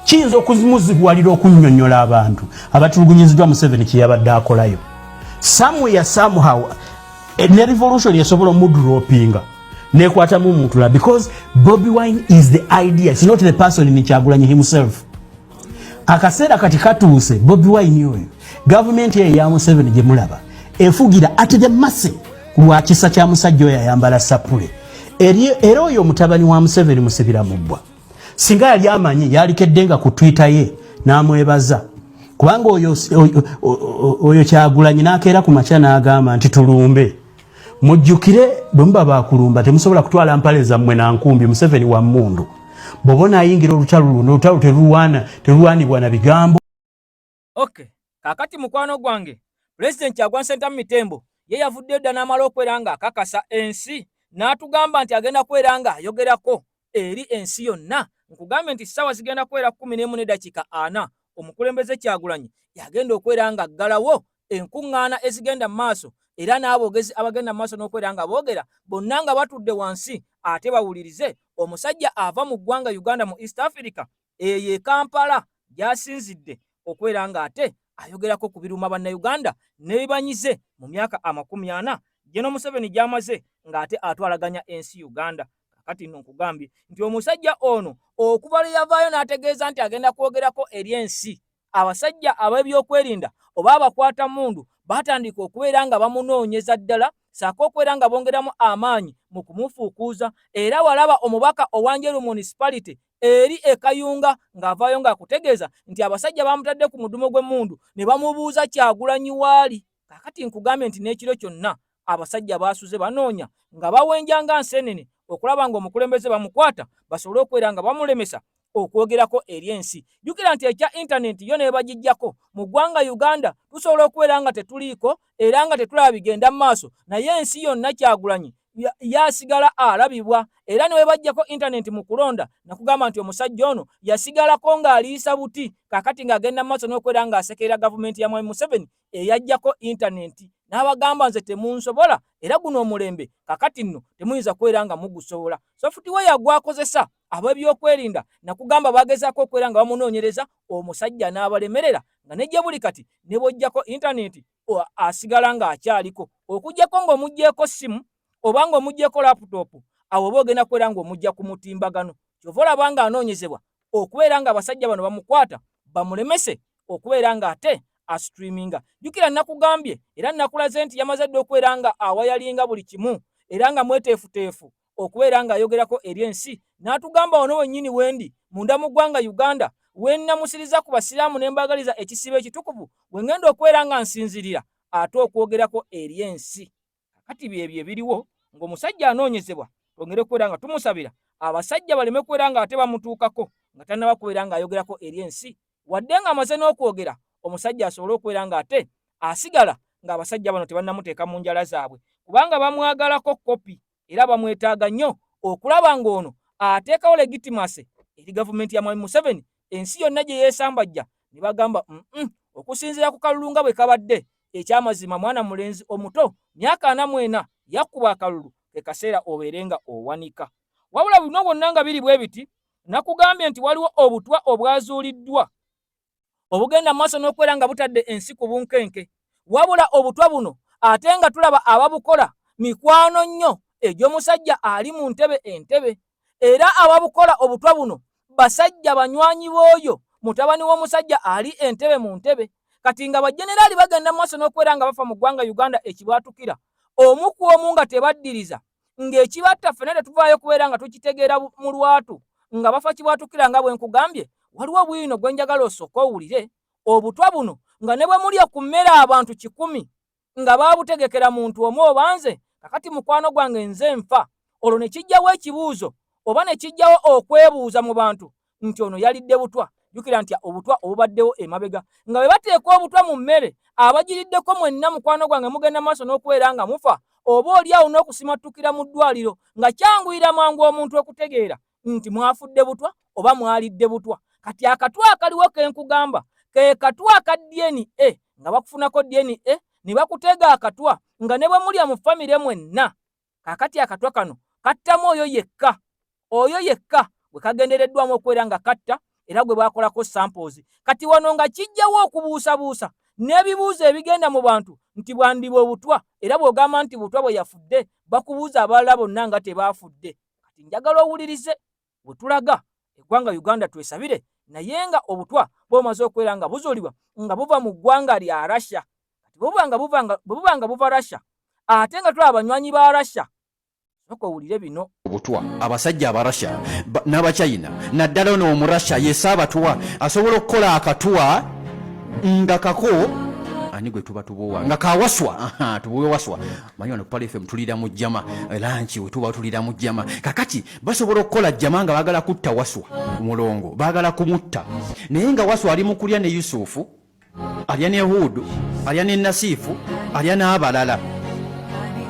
kiyinza okuzimuzibwalira okunnyonnyola abantu abatulugunyiziddwa Museveni kye yabadde akolayo. Somewhere somehow ne revolution esobola omudropinga nekwatamu omuntu because Bobi Wine is the idea, it's not the person in Kyagulanyi himself. Akaseera kati katuuse Bobi Wine oyo government ya Museveni gye mulaba efugira ate the masse lwakisa kya musajja oyo ayambala sapule. Era oyo mutabani wa Museveni musibira mu bbwa singa yali amanyi yalikeddenga ku Twitter ye n'amwebaza kubanga oyo Kyagulanyi n'akeera ku makya n'agamba nti tulumbe. Mujjukire bwe muba baakulumba temusobola kutwala mpale zammwe na nkumbi Museveni wa mmundu bw'obona ayingira olutalo luno olutalo terulwanibwa na bigambo. Okay, kakati mukwano gwange President Kyagulanyi Ssentamu Mitembo ye yavudde dda n'amala okwera nga akakasa ensi n'atugamba nti agenda kwera nga ayogerako eri ensi yonna. Nkugambye nti ssaawa zigenda kwera 11 ne dakiika 4 omukulembeze Kyagulanyi yagenda okwera nga aggalawo enkuŋŋaana ezigenda mu maaso era n'aboogezi abagenda mu maaso n'okwera nga boogera bonna nga batudde wansi ate bawulirize omusajja ava mu ggwanga Uganda mu East Africa eyo Kampala gy'asinzidde okwera nga ate ayogerako ku biruma bannayuganda n'ebibanyize mu myaka 40 General Museveni gy'amaze ng'ate atwalaganya ensi Uganda. Kakati nno nkugambye nti omusajja ono okuva lwe yavaayo n'ategeeza nti agenda kwogerako eri ensi abasajja ab'ebyokwerinda oba abakwata mundu batandika okubeera nga bamunoonyeza ddala saako okubeera nga bongeramu amaanyi mu kumufuukuuza. Era walaba omubaka owanjeru municipality eri ekayunga ng'avaayo ng'akutegeeza nti abasajja bamutadde ku mudumo gw'emmundu ne bamubuuza Kyagulanyi waali. Kakati nkugambye nti n'ekiro kyonna abasajja baasuze banoonya nga bawenjanga nsenene okulaba ng'omukulembeze bamukwata basobole okubeera nga bamulemesa okwogerako eri ensi. Jjukira nti ekya intaneti yo ne bagijjako mu ggwanga Uganda tusobola okubeera nga tetuliiko era nga tetulaba bigenda mu maaso, naye ensi yonna Kyagulanyi yasigala alabibwa. Era ne bajjako intaneti mu kulonda nakugamba nti omusajja ono yasigalako ng'aliisa buti kakati ng'agenda mu maaso n'okubeera ng'asekerera gavumenti ya Mwami Museveni eyajjako intaneti n'abagamba nze temunsobola era guno omulembe kakati nno temuyinza kubeera nga mugusobola. Software gwakozesa ab'ebyokwerinda nakugamba bagezaako okubeera nga bamunoonyereza omusajja n'abalemerera nga nejje buli kati ne bojjako intaneti asigala ng'akyaliko okujjako ng'omuggyeko simu oba ng'omuggyeko laputopu awo oba ogenda kubeera ng'omugja ku mutimbagano. Kyova olaba nga anoonyezebwa okubeera nga abasajja bano bamukwata bamulemese okubeera nga ate astreaminga. Jjukira nakugambye era nakulaze nti yamaze dde okubeera nga awayalinga buli kimu era nga mweteefuteefu okubeera ng'ayogerako eri ensi. N'atugamba ono wennyini wendi munda mu ggwanga Uganda wennamusiriza ku basiraamu ne mbagaliza ekisibo ekitukuvu bwe ngenda okubeera nga nsinzirira ate okwogerako eri ensi. Kati byebyo ebiriwo ng'omusajja anoonyezebwa twongere okubeera nga tumusabira abasajja baleme kubeera nga ate bamutuukako nga tannaba kubeera ng'ayogerako eri ensi wadde ng'amaze n'okwogera omusajja asobole okubeera nga ate asigala ng'abasajja bano tebannamuteeka mu njala zaabwe kubanga bamwagalako kopi era bamwetaaga nnyo okulaba ng'ono ateekawo legitimase eri gavumenti ya Mwami Museveni. Ensi yonna gye yeesambajja ne bagamba okusinziira ku kalulu nga bwe kabadde ekyamazima mwana mulenzi omuto myaka 44 yakuba akalulu ke kaseera obeere nga owanika. Wabula bino bonna nga biri bwe biti nakugambye nti waliwo obutwa obwazuuliddwa obugenda mu maaso n'okubeera nga butadde ensi ku bunkenke. Wabula obutwa buno ate nga tulaba ababukola mikwano nnyo egy'omusajja ali mu ntebe entebe era ababukola obutwa buno basajja banywanyi b'oyo mutabani w'omusajja ali entebe mu ntebe. Kati nga bajenerali bagenda mu maaso n'okubeera nga bafa mu ggwanga Uganda ekibwatukira omu ku omu nga tebaddiriza ng'ekibatta ffenna tetuvaayo kubeera nga tukitegeera mu lwatu nga bafa kibwatukira nga bwe nkugambye. Waliwo obwino gwe njagala osooka owulire obutwa buno nga ne bwe mulya ku mmere abantu 100 nga baabutegekera muntu omu obanze kakati mukwano gwange nze nfa olwo ne kijjawo ekibuuzo oba ne kijjawo okwebuuza mu bantu nti ono yalidde butwa. Jjukira nti obutwa obubaddewo emabega nga bwe bateeka obutwa mu mmere abagiriddeko mwenna mukwano gwange mugenda maaso n'okubeera nga mufa oba oli awo n'okusimattukira mu ddwaliro nga kyanguyira mangu omuntu okutegeera nti mwafudde butwa oba mwalidde butwa. Kati akatwa akaliwo ke nkugamba ke katwa aka DNA nga bakufunako DNA ne bakutega akatwa nga ne bwe mulya mu famire mwenna. Kakati akatwa kano kattamu oyo yekka bwe kagendereddwamu okubeera nga katta era gwe bakolako samples. Kati wano nga kijjawo okubuusabuusa n'ebibuuzo ebigenda mu bantu nti bwandiba obutwa era bw'ogamba nti butwa bwe yafudde bakubuuza abalala bonna nga tebaafudde. Kati njagala owulirize bwe tulaga eggwanga Uganda twesabire naye nga obutwa bw'omaze okubeera nga buzuulibwa nga buva mu ggwanga lya Russia. Kati buba nga buva Russia ate nga tulaba abanywanyi ba Russia soko owulire bino obutwa abasajja aba Russia n'abachina naddala ono omu Russia yesaabatwa asobola okukola akatwa nga kako ani gwe tuba tubuwa nga kawaswa tubuwe waswa manyi wano Pale FM tulira mu jama lanchi we tuba tulira mu jama kakati basobola okukola jama nga bagala kutta waswa mulongo bagala kumutta naye nga waswa ali mu kulya ne Yusufu alya ne Hudu alya ne Nasifu alya n'abalala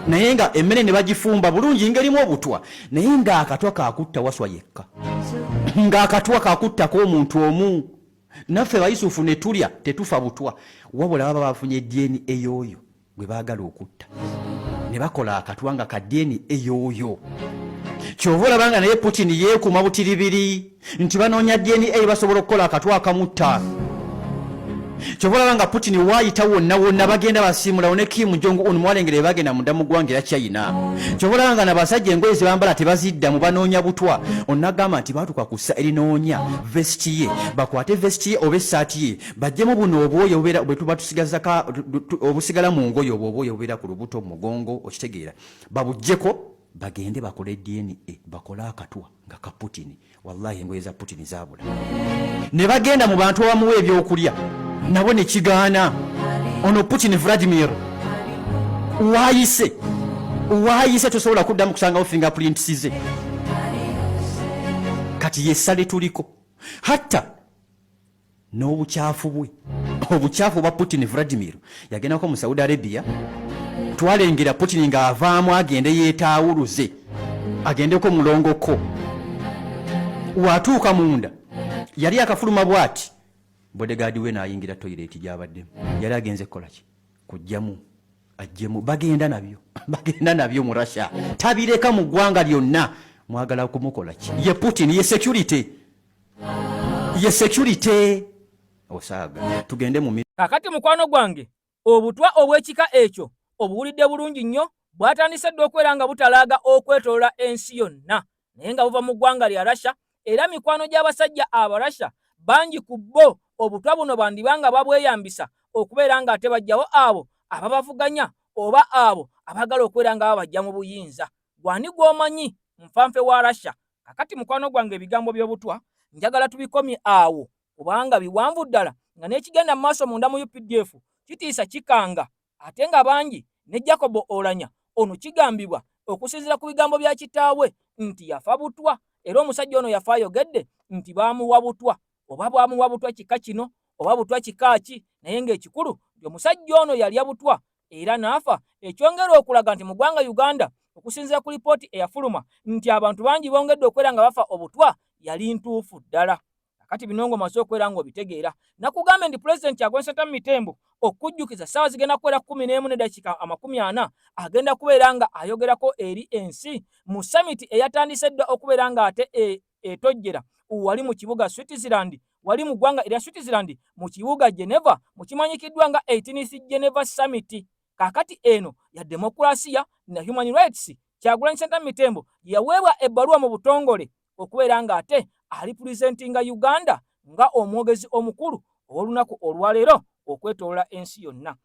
naye nga emmere ne bagifumba bulungi ngerimu obutwa naye nga akatwa kakutta waswa yekka nga akatwa kakuttako omuntu omu. Naffe Bayusufu ne tulya tetufa butwa wabula baba bafunye DNA eyooyo gwe baagala okutta ne bakola akatwa nga ka DNA eyooyo. Kyova olabanga naye Putin yeekuma butiribiri nti banoonya DNA basobola okukola akatwa akamutta kyobola nga Putin waayita wonna bagenda basiimulawo ne Kim Jong Un mwalengere bagenda munda mu ggwanga era China kyobola nga nabasajja engoye ze bambala tebazidda mu banoonya butwa onnagamba nti baatuka ku ssa erinoonya vesti ye bakwate vesti ye oba essaati ye bajjemu buno obwoya obubeera bwe tuba tusigazaka obusigala mu ngoye obwoya obubeera ku lubuto mu mugongo okitegeera babuggyeko bagende bakole DNA bakole akatwa nga ka Putin wallahi engoye za Putin zabula ne bagenda mu bantu abamuwa ebyokulya nabo ne kigaana ono Putin Vladimir waayise tosobola kuddamu kusangawo fingerprints ze kati yesale tuliko hatta n'obukyafu bwe obukyafu bwa Putin Vladimir yagendako mu Saudi Arabia twalengera Putin nga avaamu agende yeetaawuluze agendeko mulongoko watuuka munda yali akafuluma bwati bodegaadi we naayingira toilet gyabaddemu yali agenze kukolaki kujjamu ajjemu bagenda nabyo mu Russia tabireka mu ggwanga lyonna mwagala kumukolaki ye Putin ye security osaaga tugende mu kakati mukwano gwange obutwa obw'ekika ekyo obuwulidde bulungi nnyo bwatandise dde okwera nga butalaaga okwetolola ensi yonna naye nga buva mu ggwanga lya Russia era mikwano gy'abasajja Abarussia bangi ku bo obutwa buno bandibanga babweyambisa okubeera nga ate bajjawo abo ababavuganya oba abo abagala okwera nga babajja mu buyinza gwani gw'omanyi nfanfe wa Russia kakati mukwano gwange ebigambo by'obutwa njagala tubikomye awo kubanga biwanvu ddala nga n'ekigenda mu maaso munda mu UPDF kitiisa kikanga ate nga bangi ne Jacob Olanya ono kigambibwa okusinziira ku bigambo bya kitaawe nti yafa butwa era omusajja ono yafa ayogedde nti baamuwa butwa oba bwamuwa butwa kika kino oba butwa kikaaki naye ng'ekikulu nti omusajja ono yalya butwa era n'afa ekyongera okulaga nti mu ggwanga Uganda okusinziira ku lipooti eyafuluma nti abantu bangi bongedde okwera nga bafa obutwa yali ntuufu ddala kati binongo maso okwera nga obitegeera nakugambe ndi Pulezidenti Agwensenta Mitembo okujjukiza ssaawa zigenda kuwera 11 ne dakika 40 agenda kubeera nga ayogerako eri ensi mu summit eyatandise dda okubeera nga ate etojjera wali mu kibuga Switzerland wali mu ggwanga erya Switzerland mu kibuga Geneva mukimanyikiddwa nga 18th Geneva Summit kakati eno ya demokrasiya na human rights Agwensenta Mitembo yaweebwa ebbaluwa mu butongole okubeera nga ate alipresentinga Uganda nga omwogezi omukulu olunaku olwaleero okwetolola ensi yonna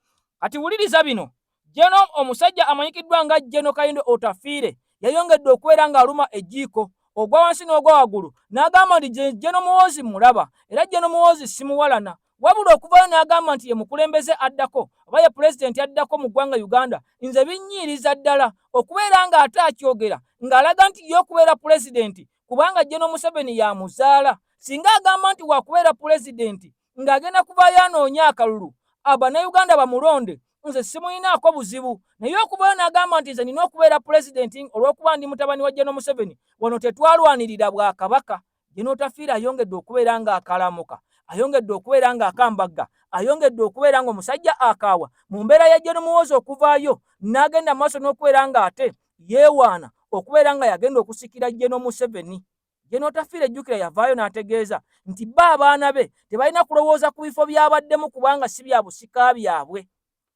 kati wuliriza bino Jeno omusajja amanyikiddwa nga Jeno Kayindo Otafiire yayongedde okubeera nga aluma ejiiko ogwa wansi n'ogwa waggulu n'agamba nti Jeno Muhoozi mulaba era Jeno Muhoozi simuwalana wabula okuvayo n'agamba nti ye mukulembeze addako oba ye pulezidenti addako mu ggwanga Uganda nze binnyiiriza ddala okubeera nga ate akyogera ng'alaga nti ye okubeera pulezidenti kubanga Jeno Museveni yamuzaala singa agamba nti wakubeera pulezidenti ng'agenda kuvaayo anoonya akalulu Abannayuganda bamulonde nze simuyinaako buzibu naye okubayo n'agamba nti nze nina okubeera pulezidenti olw'okuba ndi mutabani wa Jeno Museveni wano tetwalwanirira bwakabaka Jeno Otafiire ayongedde okubeera nga akalamuka ayongedde okubeera nga akambagga ayongedde okubeera nga omusajja akaawa mu mbeera ya Jeno Muhoozi okuvaayo n'agenda maaso n'okubeera nga ate yeewaana okubeera nga yagenda okusikira Jeno Museveni Jeno Otafiire jjukira yavaayo n'ategeeza nti abaana be tebalina kulowooza ku bifo byabaddemu kubanga si bya busika byabwe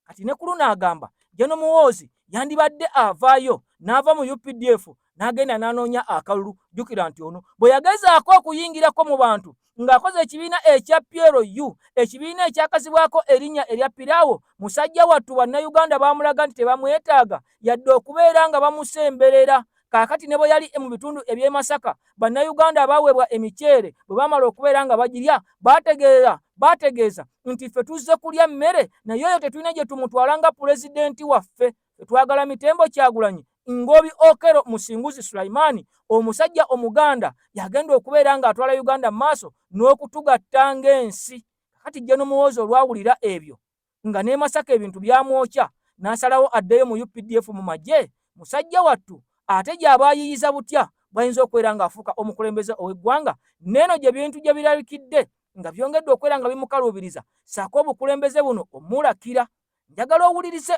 kati ne kulu n'agamba Jeno Muhoozi yandibadde avaayo n'ava mu UPDF n'agenda n'anoonya akalulu jjukira nti ono bwe yagezaako okuyingirako mu bantu ng'akoze ekibiina ekya PLU ekibiina ekyakazibwako erinnya erya Piraawo musajja wattu Bannayuganda baamulaga nti tebamwetaaga yadde okubeera nga bamusemberera kaakati ne bwe yali mu bitundu eby'e Masaka Bannayuganda abaweebwa emiceere bwe baamala okubeera nga bagirya baategeeza nti ffe tuzze kulya mmere naye oyo tetulina gye tumutwala nga pulezidenti waffe twagala Mitembo Kyagulanyi Ngobi Okero Musinguzi Sulaimaani omusajja omuganda yagenda okubeera nga atwala Uganda maaso n'okutugatta ng'ensi kati Jeno Muhoozi olwawulira ebyo nga ne Masaka ebintu byamwokya n'asalawo addeyo mu UPDF mu magye musajja wattu ate gy'abaayiyiza butya bwayinza okubeera ng'afuuka omukulembeze ow'eggwanga neeno gye bintu gye birabikidde nga byongedde okubeera nga bimukaluubiriza saako obukulembeze buno omulakira njagala owulirize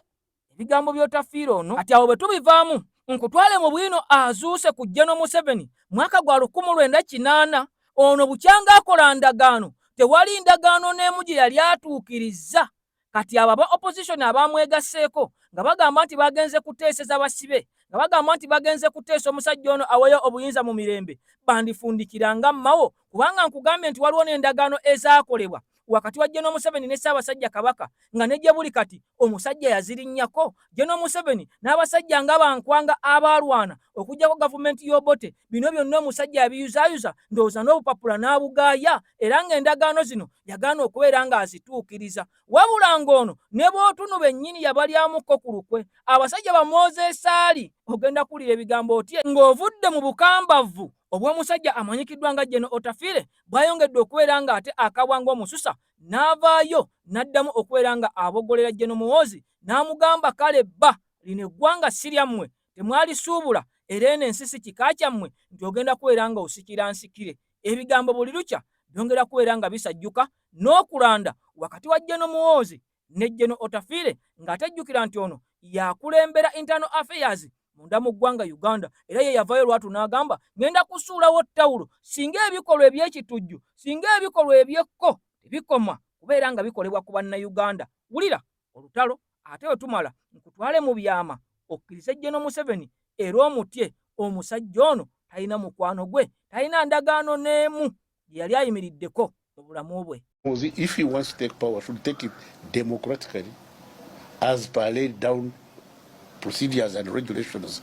ebigambo by'Otafiire ono ati awo bwe tubivaamu nkutwale mu bwino azuuse ku Jeno Museveni mwaka gwa 1980 ono bukyanga akola ndagaano tewali ndagaano n'emu gye yali atuukiriza. Kati aba opposition abamwegaseeko nga bagamba nti bagenze kuteeseza basibe, nga bagamba nti bagenze kuteesa omusajja ono aweyo obuyinza mu mirembe, bandifundikiranga mmawo, kubanga nkugambye nti waliwo n'endagaano ezaakolebwa wakati wa General Museveni ne Ssaabasajja Kabaka nga ne gye buli kati omusajja yazirinnyako. General Museveni n'abasajja nga bankwanga abalwana okujjako gavumenti y'Obote, bino byonna omusajja yabiyuzaayuza, ndowooza n'obupapula n'abugaaya, era ng'endagaano zino yagaana okubeera ng'azituukiriza. Wabula ng'ono ne b'otunu bennyini yabalyamuko ku lukwe. Abasajja ba Moses Ali ogenda kuwulira ebigambo otye ng'ovudde mu bukambavu obw'omusajja amanyikiddwa nga General Otafiire bwayongedde okubeera nga ate akabwanga omususa, n'avaayo n'addamu okubeera nga abogolera General Muhoozi n'amugamba kale bba lino eggwanga si lyammwe, temwalisuubula era eno ensi si kika kyammwe nti ogenda kubeera nga osikira nsikire. Ebigambo buli lukya byongera kubeera nga bisajjuka n'okulanda wakati wa General Muhoozi ne General Otafiire ng'atejjukira nti ono yakulembera internal affairs munda mu ggwanga Uganda, era ye yavaayo lwatu n'agamba ngenda kusuulawo ttawulo singa ebikolwa eby'ekitujju, singa ebikolwa eby'ekko tebikoma kubeera nga bikolebwa ku bannayuganda. Wulira olutalo ate we tumala nkutwale mu byama okkirize General Museveni era omutye omusajja ono talina mukwano gwe, talina ndagaano n'emu gye yali ayimiriddeko mu bulamu bwe. If he wants to take power, should take it democratically as per laid down procedures and regulations,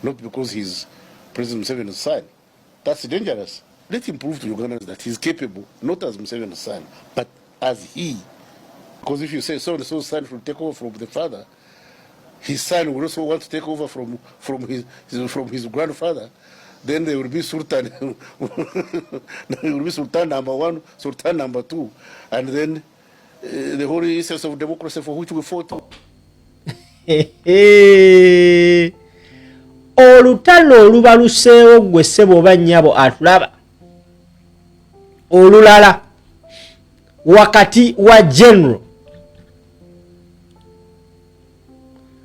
not because he's President Museveni's son. That's dangerous. Let him prove to Ugandans that he's capable, not as Museveni's son, but as he. Because if you say so and so son should take over from the father, his son will also want to take over from his grandfather, then there will be Sultan. There will be Sultan number 1, Sultan number 2, and then the whole essence of democracy for which we fought. Olutalo olubaluseewo gwe ssebo oba nnyabo atulaba olulala wakati wa General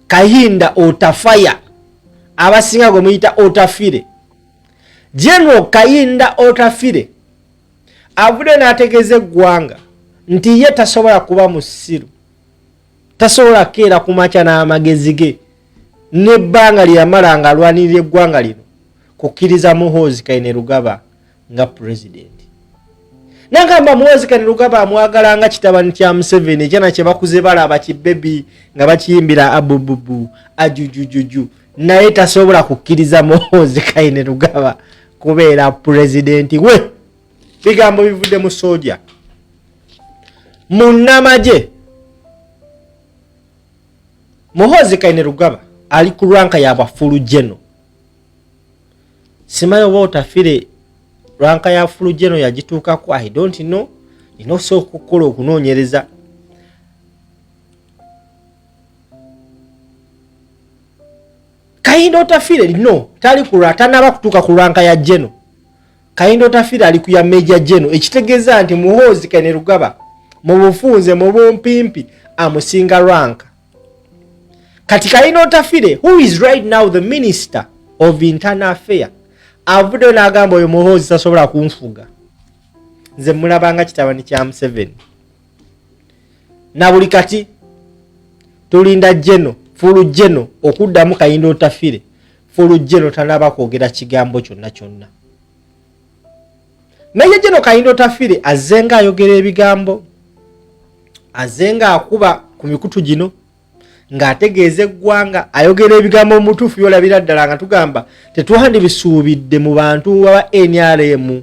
Kayinda Otafaya abasinga gwe muyita Otafiire. General Kayinda Otafiire avudde n'ategeeza eggwanga nti ye tasobola kuba musiru, tasobola keera kumakya n'amagezi ge n'ebbanga lyamala nga alwanirira eggwanga lino kukkiriza Muhoozi Kainerugaba nga president. Nagamba Muhoozi Kainerugaba amwagala nga kitabani kya Museveni ekyana kye bakuze balaba kibebi nga bakiyimbira abububu ajujujuju, naye tasobola kukkiriza Muhoozi Kainerugaba kubeera president we. Bigambo bivudde mu soja munnamagye. Muhoozi Kainerugaba ali ku ranka ya bafulu General. Simanyi oba Otafiire ranka ya fulu General yagituukako, I don't know. Nina osooka okukola okunoonyereza. Kayinda Otafiire no tali tanaba kutuuka ku ranka ya General. Kayinda Otafiire ali ku ya Major General, ekitegeeza nti Muhoozi Kainerugaba mu bufunze mu bumpimpi amusinga ranka. Kati Kayinda Otafiire, who is right now the Minister of Internal Affairs, avudde n'agamba oyo Muhoozi tasobola kunfuga. Nze mulabanga kitabani kya Museveni. Na buli kati tulinda General, fulu General okuddamu Kayinda Otafiire. Fulu General tanaba kwogera kigambo kyonna kyonna. Naye General Kayinda Otafiire azenga ayogera ebigambo, azenga akuba ku mikutu gino ng'ategeeza eggwanga, ayogera ebigambo mutuufu byolabira ddala nga tugamba tetwandibisuubidde mu bantu wa NRM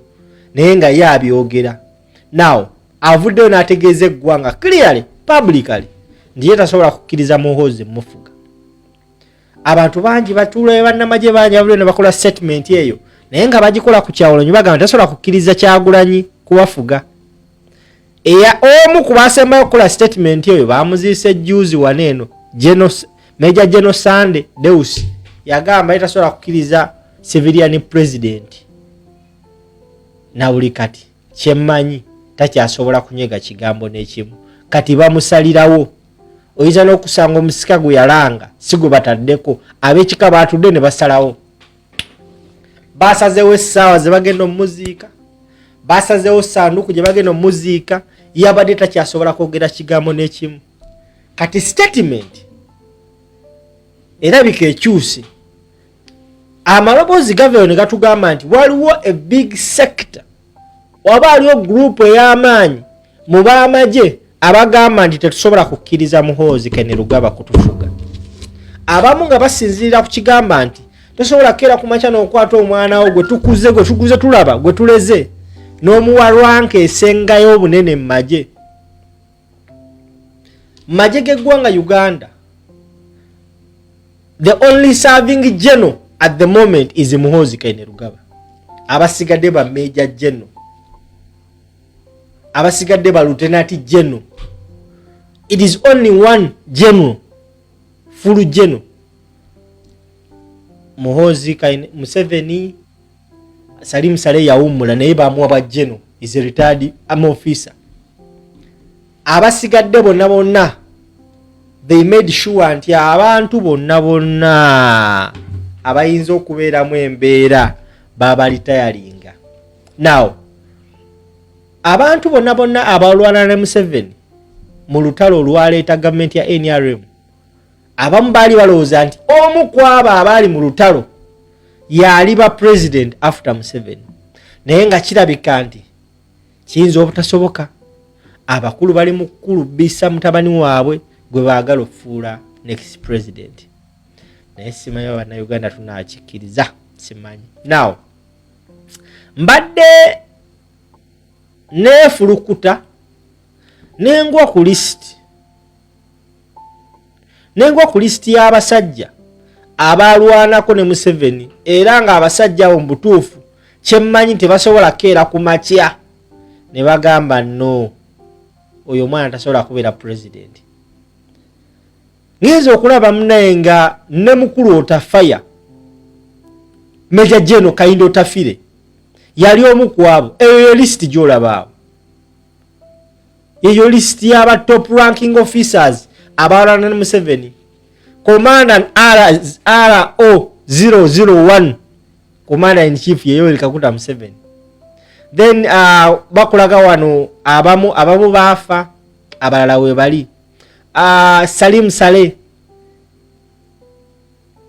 naye nga ye abyogera. Now avuddeyo n'ategeeza eggwanga clearly publicly ndi ye tasobola kukkiriza Muhoozi mufuga. Abantu bangi batuulayo bannamagye bangi avuddeyo ne bakola statement eyo naye nga bagikola ku Kyagulanyi bagamba tasobola kukkiriza Kyagulanyi kubafuga. Eya omu ku baasembayo okukola statement eyo bamuziise juzi waneeno Major General Sande Deus yagamba tasobola kukkiriza civilian president. Na buli kati kyemmanyi takyasobola kunyega kigambo n'ekimu. Kati bamusalirawo. Oyinza n'okusanga omusika gwe yalanga si gwe bataddeko, ab'ekika baatudde ne basalawo. Basazeewo essaawa ze bagenda omuziika, basazeewo sanduku gye bagenda omuziika yabadde takyasobola kwogera kigambo n'ekimu. Kati statement erabika ekyuse. Amaloboozi gavero ne gatugamba nti waliwo a big sector waba aliwo group ey'amaanyi mu baamagye abagamba nti tetusobola kukkiriza Muhoozi Kainerugaba kutufuga. Abamu nga basinzirira ku kigamba nti tosobola kera ku makya n'okwata omwana wo gwe tukuze tulaba gwe tuleze n'omuwa rank esengayo obunene mu magye. Magye g'eggwanga Uganda, the only serving general at the moment is Muhoozi Kainerugaba. Abasigadde ba major general, abasigadde ba lieutenant general. It is only one general, full general. Muhoozi Museveni Salim Saleh yawummula naye bamuwa ba general, is a retired army officer. Abasigadde bonna they made sure nti abantu bonna abayinza okubeeramu embeera baba retiringa. Now abantu bonna abalwana ne Museveni mu lutalo olwaleeta gavumenti ya NRM, abamu baali balowooza nti omu ku abo abaali mu lutalo yali ba president after Museveni, naye nga kirabika nti kiyinza obutasoboka. Abakulu bali mu kulubisa mutabani waabwe gwe baagala okufuula next president. Naye simanyi bannayuganda tunakikkiriza, simanyi. Now mbadde neefulukuta nengwa ku lisiti y'abasajja abalwanako ne Museveni, era nga abasajja abo mu butuufu kyemmanyi tebasobola keera ku makya ne bagamba no, oyo mwana tasobola kubeera president. Ngenze okulaba munaye nga ne mukulu Otafaya, Major General Kayindo Otafire yali omu ku abo. Eyo list gy'olabaawo, eyo list y'aba top ranking officers abalwana ne Museveni. Commander RO001 Commander in Chief Yoweri Kaguta Museveni. Then bakulaga wano abamu baafa, abalala we bali. Salim Saleh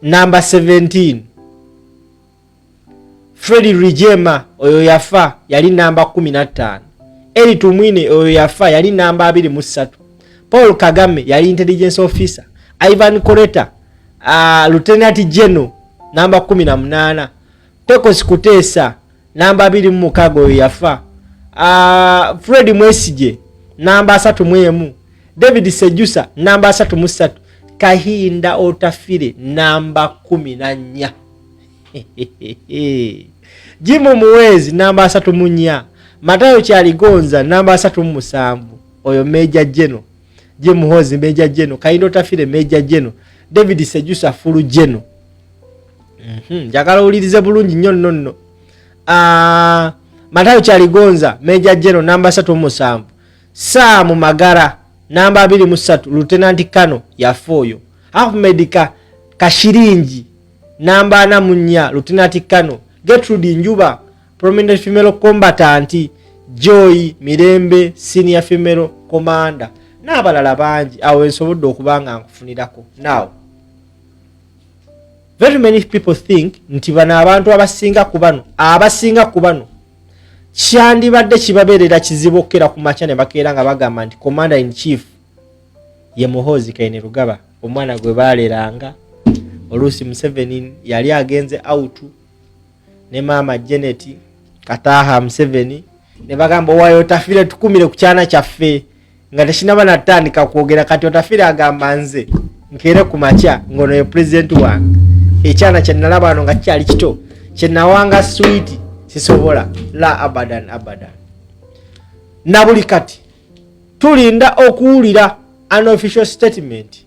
number 17. Freddy Rijema oyo yafa yali number 15. Eli Tumwine oyo yafa yali number 23. Paul Kagame yali intelligence officer. Ivan Koreta lieutenant general number 18. Tekos Kutesa number 26 oyo yafa. Freddy Mwesije number 31. David Sejusa number 33. Kahinda Otafire number 14. Jimo Muwezi number 34. Matayo Kyaligonza number 37. Oyo Major General. Jimo Muhoozi Major General. Kahinda Otafire Major General. David Sejusa full General. Njagala ulirize bulungi nnyo nno. Matayo Kyaligonza Major General number 37. Sam Magara number 23 Lieutenant Kano yafoyo. Ahmed Kashirinji number 4 Lieutenant Kano. Gertrude Njuba prominent female combatant. Joy Mirembe senior female commander. N'abalala bangi awo ensobodde okubanga nkufunirako. Now very many people think nti bano abantu abasinga ku bano kyandibadde kibabeerera kizibu okukera ku makya ne bakeera nga bagamba nti Commander in Chief ye Muhoozi Kainerugaba, omwana gwe baaleranga oluusi Museveni yali agenze out ne Maama Janet Kataha Museveni ne bagamba waayo Otafire tukumire ku kyana kyaffe nga tekinaba natandika kwogera. Kati Otafire agamba nze nkere ku makya ngono ye president wange, ekyana kye nalaba wano nga kyali kito kye nawanga sweet sisobola la abadan. Na buli kati tulinda okuwulira unofficial statement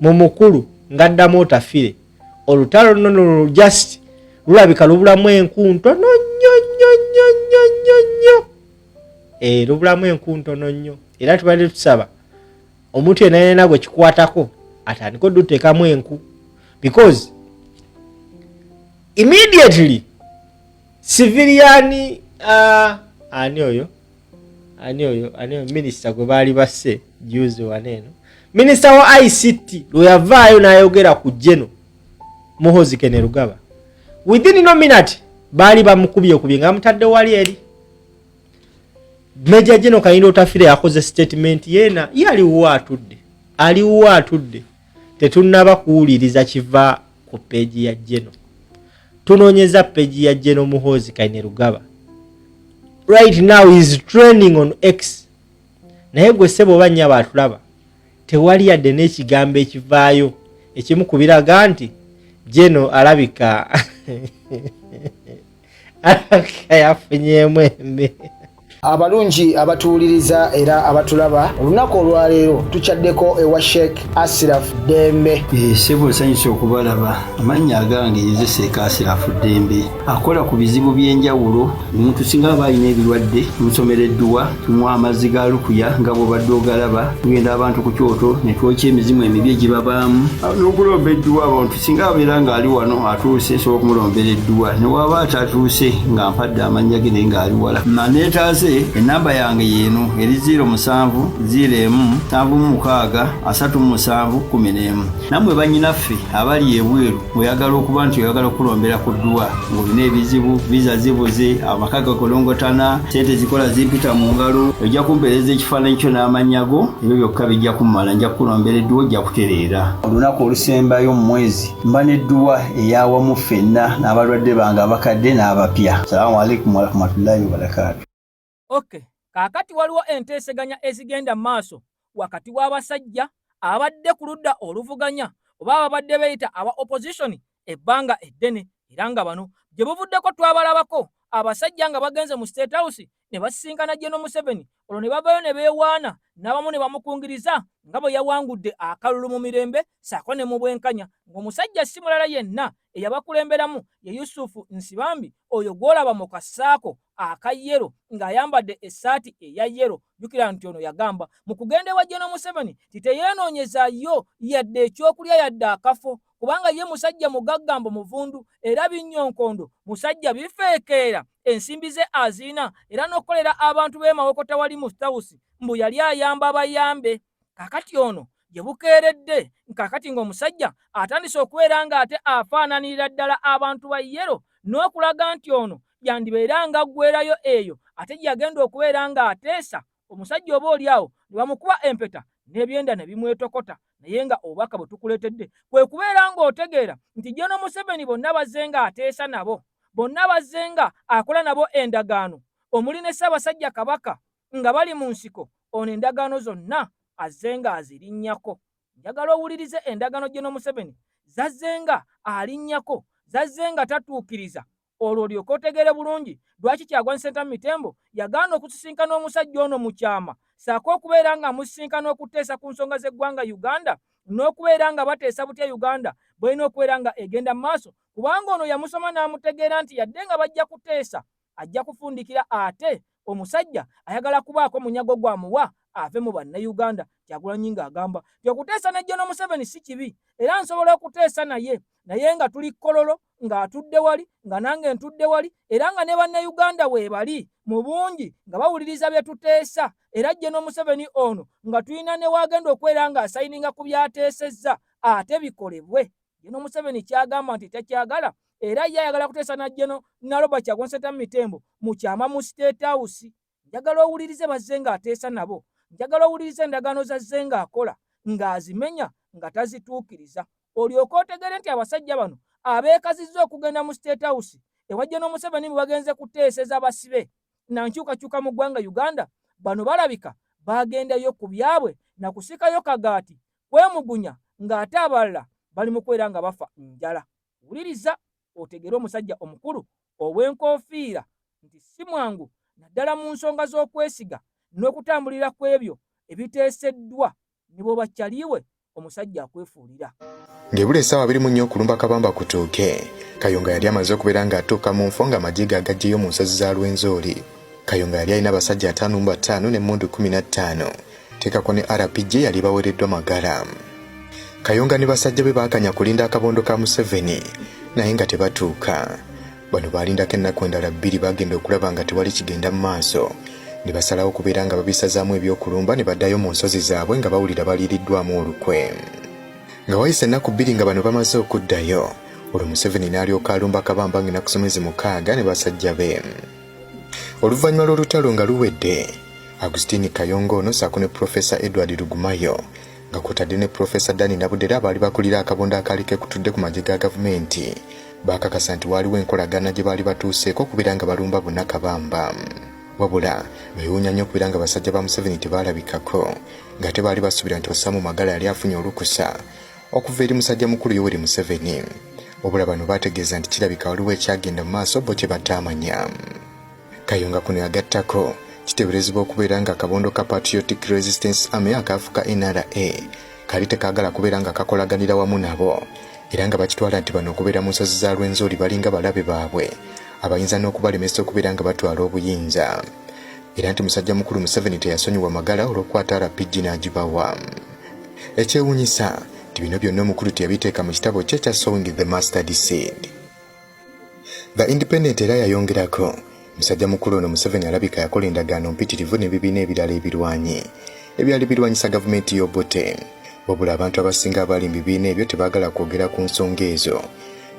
mu mukulu ngaddamu Otafire. Olutalo nno just lulabika lubulamu enkunto nnyo. Lubulamu enkunto nnyo. Era tubadde tusaba omuntu yenna gwe kikwatako atandika oduteekamu enku, because immediately civilian ani oyo minisita gwe baali basse juzi waneeno, minisita wa ICT lwe yavaayo n'ayogera ku Jeno Muhoozi Kainerugaba, within no minute baali bamukubye nga mutadde wali eri. Meja Jeno Kayindo Tafire yakoze statement yena aliwo atudde tetunnaba kuwuliriza kiva ku peji ya Jeno. Tunoonyeza peji ya Jeno Muhoozi Kainerugaba right now is trending on X. Naye gwe sebo banya batulaba tewali yadde n'ekigambo ekivaayo ekimu kubiraga nti Jeno alabika yafunyeemu embe. Abalungi abatuuliriza era abatulaba, olunaku olwaleero tuchaddeko ewa Sheikh Ashraf Dembe. Sebo nsanyusa okubalaba. Amannya agange Yeze Sheikh Ashraf Dembe akola ku bizibu by'enjawulo. Omuntu singa aba alina ebirwadde musomereddwa, tunywa amazzi ga lukuya nga bw'obadde ogalaba, tugenda abantu ku kyoto ne twokya emizimu emibi egibabaamu n'okulomba edduwa. Abantu singa abeera ng'ali wano atuuse nsobola okumulombera edduwa, ne waba atatuuse nga mpadde amannya ge naye ng'ali wala. Naneetaaze enamba yange yeno eri 0707363711. Namwe bannyinaffe abali ebweru oyagala okuba nti oyagala okulombera ku dduwa ng'olina ebizibu, viza zibuze, amaka gakolongotana, sente zikola zimpita mu ngalo, ojja kumpeereza ekifaananyi kyo n'amanyago, ebyo byokka bijja kummala, nja kukulombera edduwa, ojja kutereera. Olunaku olusembayo mu mwezi mba n'edduwa eyawamu ffenna n'abalwadde bange abakadde n'abapya. Salaamu alaikum warahmatullahi wabarakatuh. Okay, kakati waliwo enteeseganya ezigenda maaso wakati w'abasajja abadde ku ludda oluvuganya oba abadde beyita aba opposition ebbanga eddene, era nga bano gye buvuddeko twabalabako abasajja nga bagenze mu State House ne basisinkana Jeno Museveni, olwo ne bavayo ne beewaana n'abamu ne bamukungiriza nga bwe yawangudde akalulu mu mirembe saako ne mu bwenkanya, ng'omusajja si mulala yenna eyabakulemberamu ye Yusufu Nsibambi, oyo gw'olaba mu kasaako aka yero ng'ayambadde essaati eya yero. Jjukira nti ono yagamba mu kugenda ewa Jeno Museveni titeyenoonyezaayo yadde ekyokulya yadde akafo, kubanga ye musajja mugaggambo muvundu era binnyonkondo, musajja bifeekeera ensimbi ze azina era n'okukolera abantu b'emawokota wali mu Stawusi mbu yali ayamba abayambe. Kakati ono gye bukeeredde, kakati ng'omusajja atandise okubeera ng'ate afaananirira ddala abantu ba yero, n'okulaga nti ono yandibeera nga aggwerayo eyo ate gye yagenda okubeera ng'ateesa. Omusajja oba oli awo ne bamukuba empeta n'ebyenda ne bimwetokota, naye nga obubaka bwe tukuleetedde kwe kubeera ng'otegeera nti Jeno Museveni bonna bazze nga ateesa nabo, bonna bazze nga akola nabo endagaano, omuli ne Ssaabasajja Kabaka nga bali mu nsiko, ono endagaano zonna azze nga azirinnyako. Njagala owulirize endagaano Jeno Museveni zazze nga alinnyako, zazze nga tatuukiriza. Olwo olyoka otegere bulungi lwaki Kyagulanyi Ssentamu Mitembo yagaana okusisinkana omusajja ono mu kyama, saako okubeera nga amusisinkana okuteesa ku nsonga z'eggwanga Uganda, n'okubeera nga bateesa butya Uganda bw'erina okubeera nga egenda mu maaso, kubanga ono yamusoma n'amutegeera nti yadde nga bajja kuteesa ajja kufundikira, ate omusajja ayagala kubaako munyago gwamuwa ave mu bannayuganda. Kyagulanyi ng'agamba nti okuteesa ne Jeno Museveni si kibi, era nsobola okuteesa naye nga tuli kololo, ng'atudde wali, nga nange ntudde wali, era nga ne bannayuganda weebali mu bungi nga bawuliriza bye tuteesa, era Jeno Museveni ono nga tulina ne waagenda okwera nga asayininga ku byateesezza ate bikolebwe. Jeno Museveni kyagamba nti takyagala, era ye ayagala kuteesa na Jeno na Robert Kyagulanyi Ssentamu Mitembo mu kyama mu State House. Njagala owulirize bazze ng'ateesa nabo, njagala owulirize endagaano zazze ng'akola ng'azimenya nga tazituukiriza, olyoka otegere nti abasajja bano abeekazizza okugenda mu State House ewa Jeno Museveni bwe bagenze kuteeseza basibe na nkyukakyuka mu ggwanga Uganda, bano balabika bagendayo ku byabwe na kusikayo kagaati kwemugunya ng'ate abalala bali mu kwera nga bafa njala. Wuliriza otegere omusajja omukulu ow'enkofiira nti si mwangu naddala mu nsonga z'okwesiga n'okutambulira ku ebyo ebiteeseddwa ne bw'obakyaliwe omusajja akwefuulira. Ng'ebula essaawa 24 okulumba Kabamba ku Tuuke, Kayunga yali amaze okubeera ng'atuuka mu nfo ng'amajiga agagyeyo mu nsazi za Lwenzori. Kayunga yali alina abasajja 5 n'emmundu 15. Teekako ne RPG yali baweereddwa magala. Kayunga ne basajja be baakanya kulinda akabondo ka Museveni naye nga tebatuuka. bano balindako ennaku endala 2 bagenda okulaba nga tewali kigenda mu maaso ne basalawo okubeera nga babisazaamu ebyokulumba ne baddayo mu nsozi zaabwe nga bawulira baliriddwamu olukwe. Nga wayise ennaku 2 nga bano bamaze okuddayo, olwo Museveni n'alyoka alumba Kabamba ng'ennaku 6 ne basajja be. Oluvannyuma lw'olutalo nga luwedde, Agustine Kayongo ono ssaako ne Profesa Edward Lugumayo nga kwotadde ne Profesa Dani Nabudera abaali bakulira akabonda akaali kekutudde ku magye ga gavumenti bakakasa nti waaliwo enkolagana gye baali batuuseeko okubeera nga balumba bonna Kabamba. Wabula beewuunya nnyo okubeera nga basajja ba Museveni tebaalabikako ng'ate baali basuubira nti Osama Magala yali afunye olukusa okuva eri musajja mukulu Yoweri Museveni. Wabula bano baategeeza nti kirabika waliwo ekyagenda mu maaso bo kye bataamanya. Kayonga kuno yagattako kiteeberezebwa okubeera nga akabondo ka Patriotic Resistance Army akaafuka NRA kali tekaagala kubeera nga kakolaganira wamu nabo era nga bakitwala nti bano okubeera mu nsozi za Lwenzori balinga balabe baabwe abayinza n'okubalemesa okubeera nga batwala obuyinza era nti musajja mukulu Museveni teyasonyiwa Magala olw'okukwata RPG n'agibawa. Ekyewuunyisa nti bino byonna omukulu teyabiteeka mu kitabo kye kya Sowing the Mustard Seed. The Independent era yayongerako musajja mukulu ono Museveni alabika yakola endagaano mpitirivu n'ebibiina ebirala ebirwanyi ebyali birwanyisa gavumenti y'Obote. Wabula abantu abasinga abali mu bibiina ebyo tebaagala kwogera ku nsonga ezo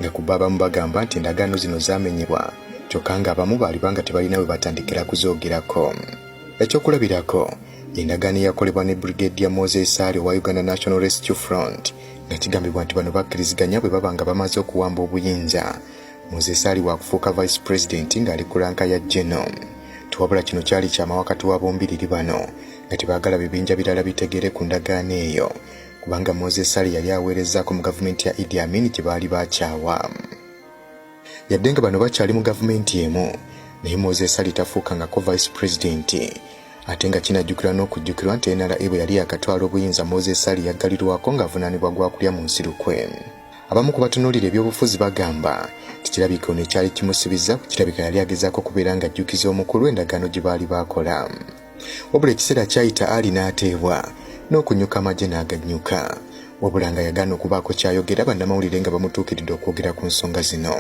nga kuba abamu bagamba nti endagaano zino zaamenyebwa kyokka nga abamu baali banga tebalina we batandikira kuzoogerako. Ekyokulabirako endagaano eyakolebwa ne Brigadier Moses Ali wa Uganda National Rescue Front nga kigambibwa nti bano bakkiriziganya bwe baba nga bamaze okuwamba obuyinza Moses Ali wakufuuka Vice President ng'ali ku ranka ya General. Tuwabula kino kyali kyama wakati w'abombiriri bano nga tebaagala bibinja birala bitegere ku ndagaano eyo kubanga Moses Ali yali aweerezzaako mu gavumenti ya Idi Amin gye baali bakyawa. Yadde nga bano bakyali mu gavumenti emu naye Moses Ali tafuukangako Vice President ate nga kinajjukirwa n'okujjukirwa nti NRA bwe yali yakatwala obuyinza Moses Ali yaggalirwako ng'avunaanibwa gwakulya mu nsirukwe. Abamu ku batunuulira ebyobufuzi bagamba tikirabika ono ekyali kimusibiza kirabika yali agezaako okubeera nga ajjukiza omukulu endagaano gye baali baakola. Wabula ekiseera kyayita Ali n'ateebwa n'okunyuka amagye n'aganyuka wabula nga yagaana okubaako kyayogera bannamawulire nga bamutuukiridde okwogera ku nsonga zino.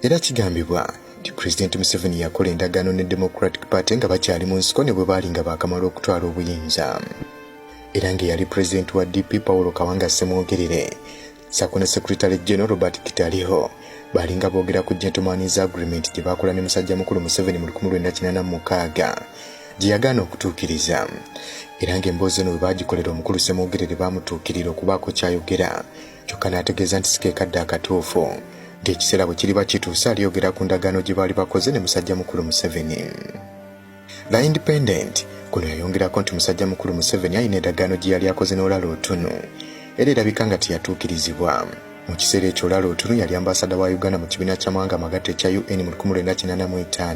Era kigambibwa nti President Museveni yakola endagaano ne Democratic Party nga bakyali mu nsiko ne bwe baali nga baakamala okutwala obuyinza. Era ng'eyali President wa DP Paulo Kawanga Ssemwogerere ssaako ne Secretary General Robert Kitaliho baalinga boogera ku Gentleman's Agreement gye baakola ne musajja mukulu Museveni mu 1986 gye yagaana okutuukiriza. Era ng'emboozi eno bwe baagikolera omukulu Ssemwogerere baamutuukirira okubaako kyayogera kyokka n'ategeeza nti sikekadde akatuufu ng'ekiseera bwe kiriba kituuse aliyogera ku ndagaano gye baali bakoze ne musajja mukulu Museveni. The Independent kuno yayongerako nti musajja mukulu Museveni alina endagaano gye yali akoze n'olala otunu era erabika nga teyatuukirizibwa. Mu kiseera ekyo olala otunu yali ambasada wa Uganda mu kibiina ky'amawanga amagatte ekya UN mu 1985.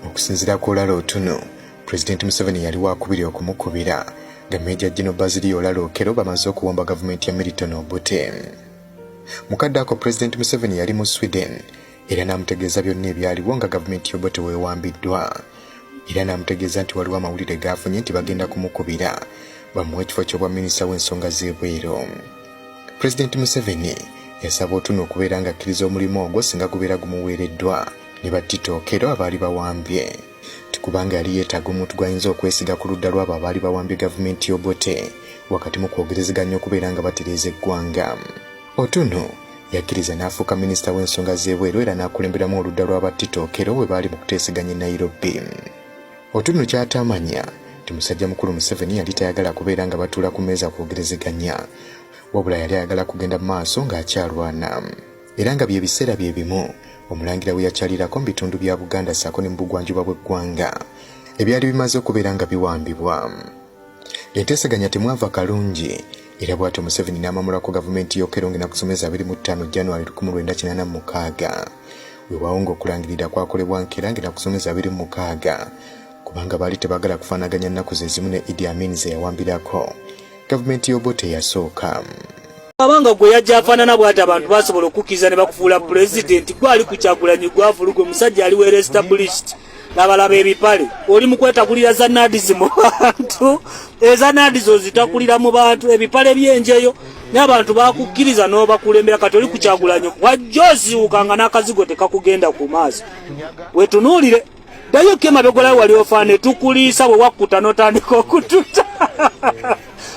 Okusinziira ku olala otunu President Museveni yali waakubiri okumukubira nga Major General Basilio Olala Okello bamaze okuwomba gavumenti ya Milton Obote. Mukadde ako President Museveni yali mu Sweden era n'amutegeeza byonna ebyaliwo nga gavumenti y'Obote weewambiddwa era n'amutegeeza nti waliwo amawulire gaafunye nti bagenda kumukubira bamuwa ekifo ky'obwa minisita w'ensonga z'ebweru. President Museveni yasaba otunu okubeera nga akkiriza omulimu ogwo singa gubeera gumuweereddwa ne battita Okello abaali bawambye tikubanga yali yeetaaga omuntu gw'ayinza okwesiga ku ludda lw'abo abaali bawambye gavumenti y'Obote wakati mu kwogerezeganya okubeera nga batereeza eggwanga. Otunu yakkiriza n'afuuka minisita w'ensonga z'ebweru era n'akulemberamu oludda lw'abattita Okello bwe baali mu kuteeseganya e Nairobi. Otunu ky'atamanya nti musajja mukulu Museveni yali tayagala kubeera nga batuula ku mmeeza kwogerezeganya wabula yali ayagala kugenda mu maaso ng'akyalwana era nga bye biseera bye bimu omulangira we yakyalirako mu bitundu bya Buganda ssaako ne mu bugwanjuba bw'eggwanga ebyali bimaze okubeera nga biwambibwa. Enteeseganya temwava kalungi era bw'atyo Museveni n'amamulako gavumenti y'Okello ng'enakusomeza 25 January 1986 weewaawo ng'okulangirira kwakolebwa nkera ng'enakusomeza 26 kubanga baali tebaagala kufaanaganya nnaku ze zimu ne Idi Amin ze yawambirako gavumenti y'Obote yasooka. Abanga gwe yajja afaanana bw'ati abantu basobola okukkiriza ne bakufuula pulezidenti gwali ku Kyagulanyi gwavulugwe musajja ali wera established labalaba ebipale oli mukwetakulira za nadizi mu bantu eza nadizi ozitakulira mu bantu ebipale byenjeyo n'abantu bakukkiriza n'obakulembera kati oli kuKyagulanyi wajjosiwuka nga n'akazigo tekakugenda ku maaso wetunuulire ddayo kemabegolayo wali ofaane tukuliisa bwe wakkuta n'otandika okututta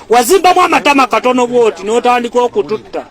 wazimbamu amatama katono bwoti n'otandika okututta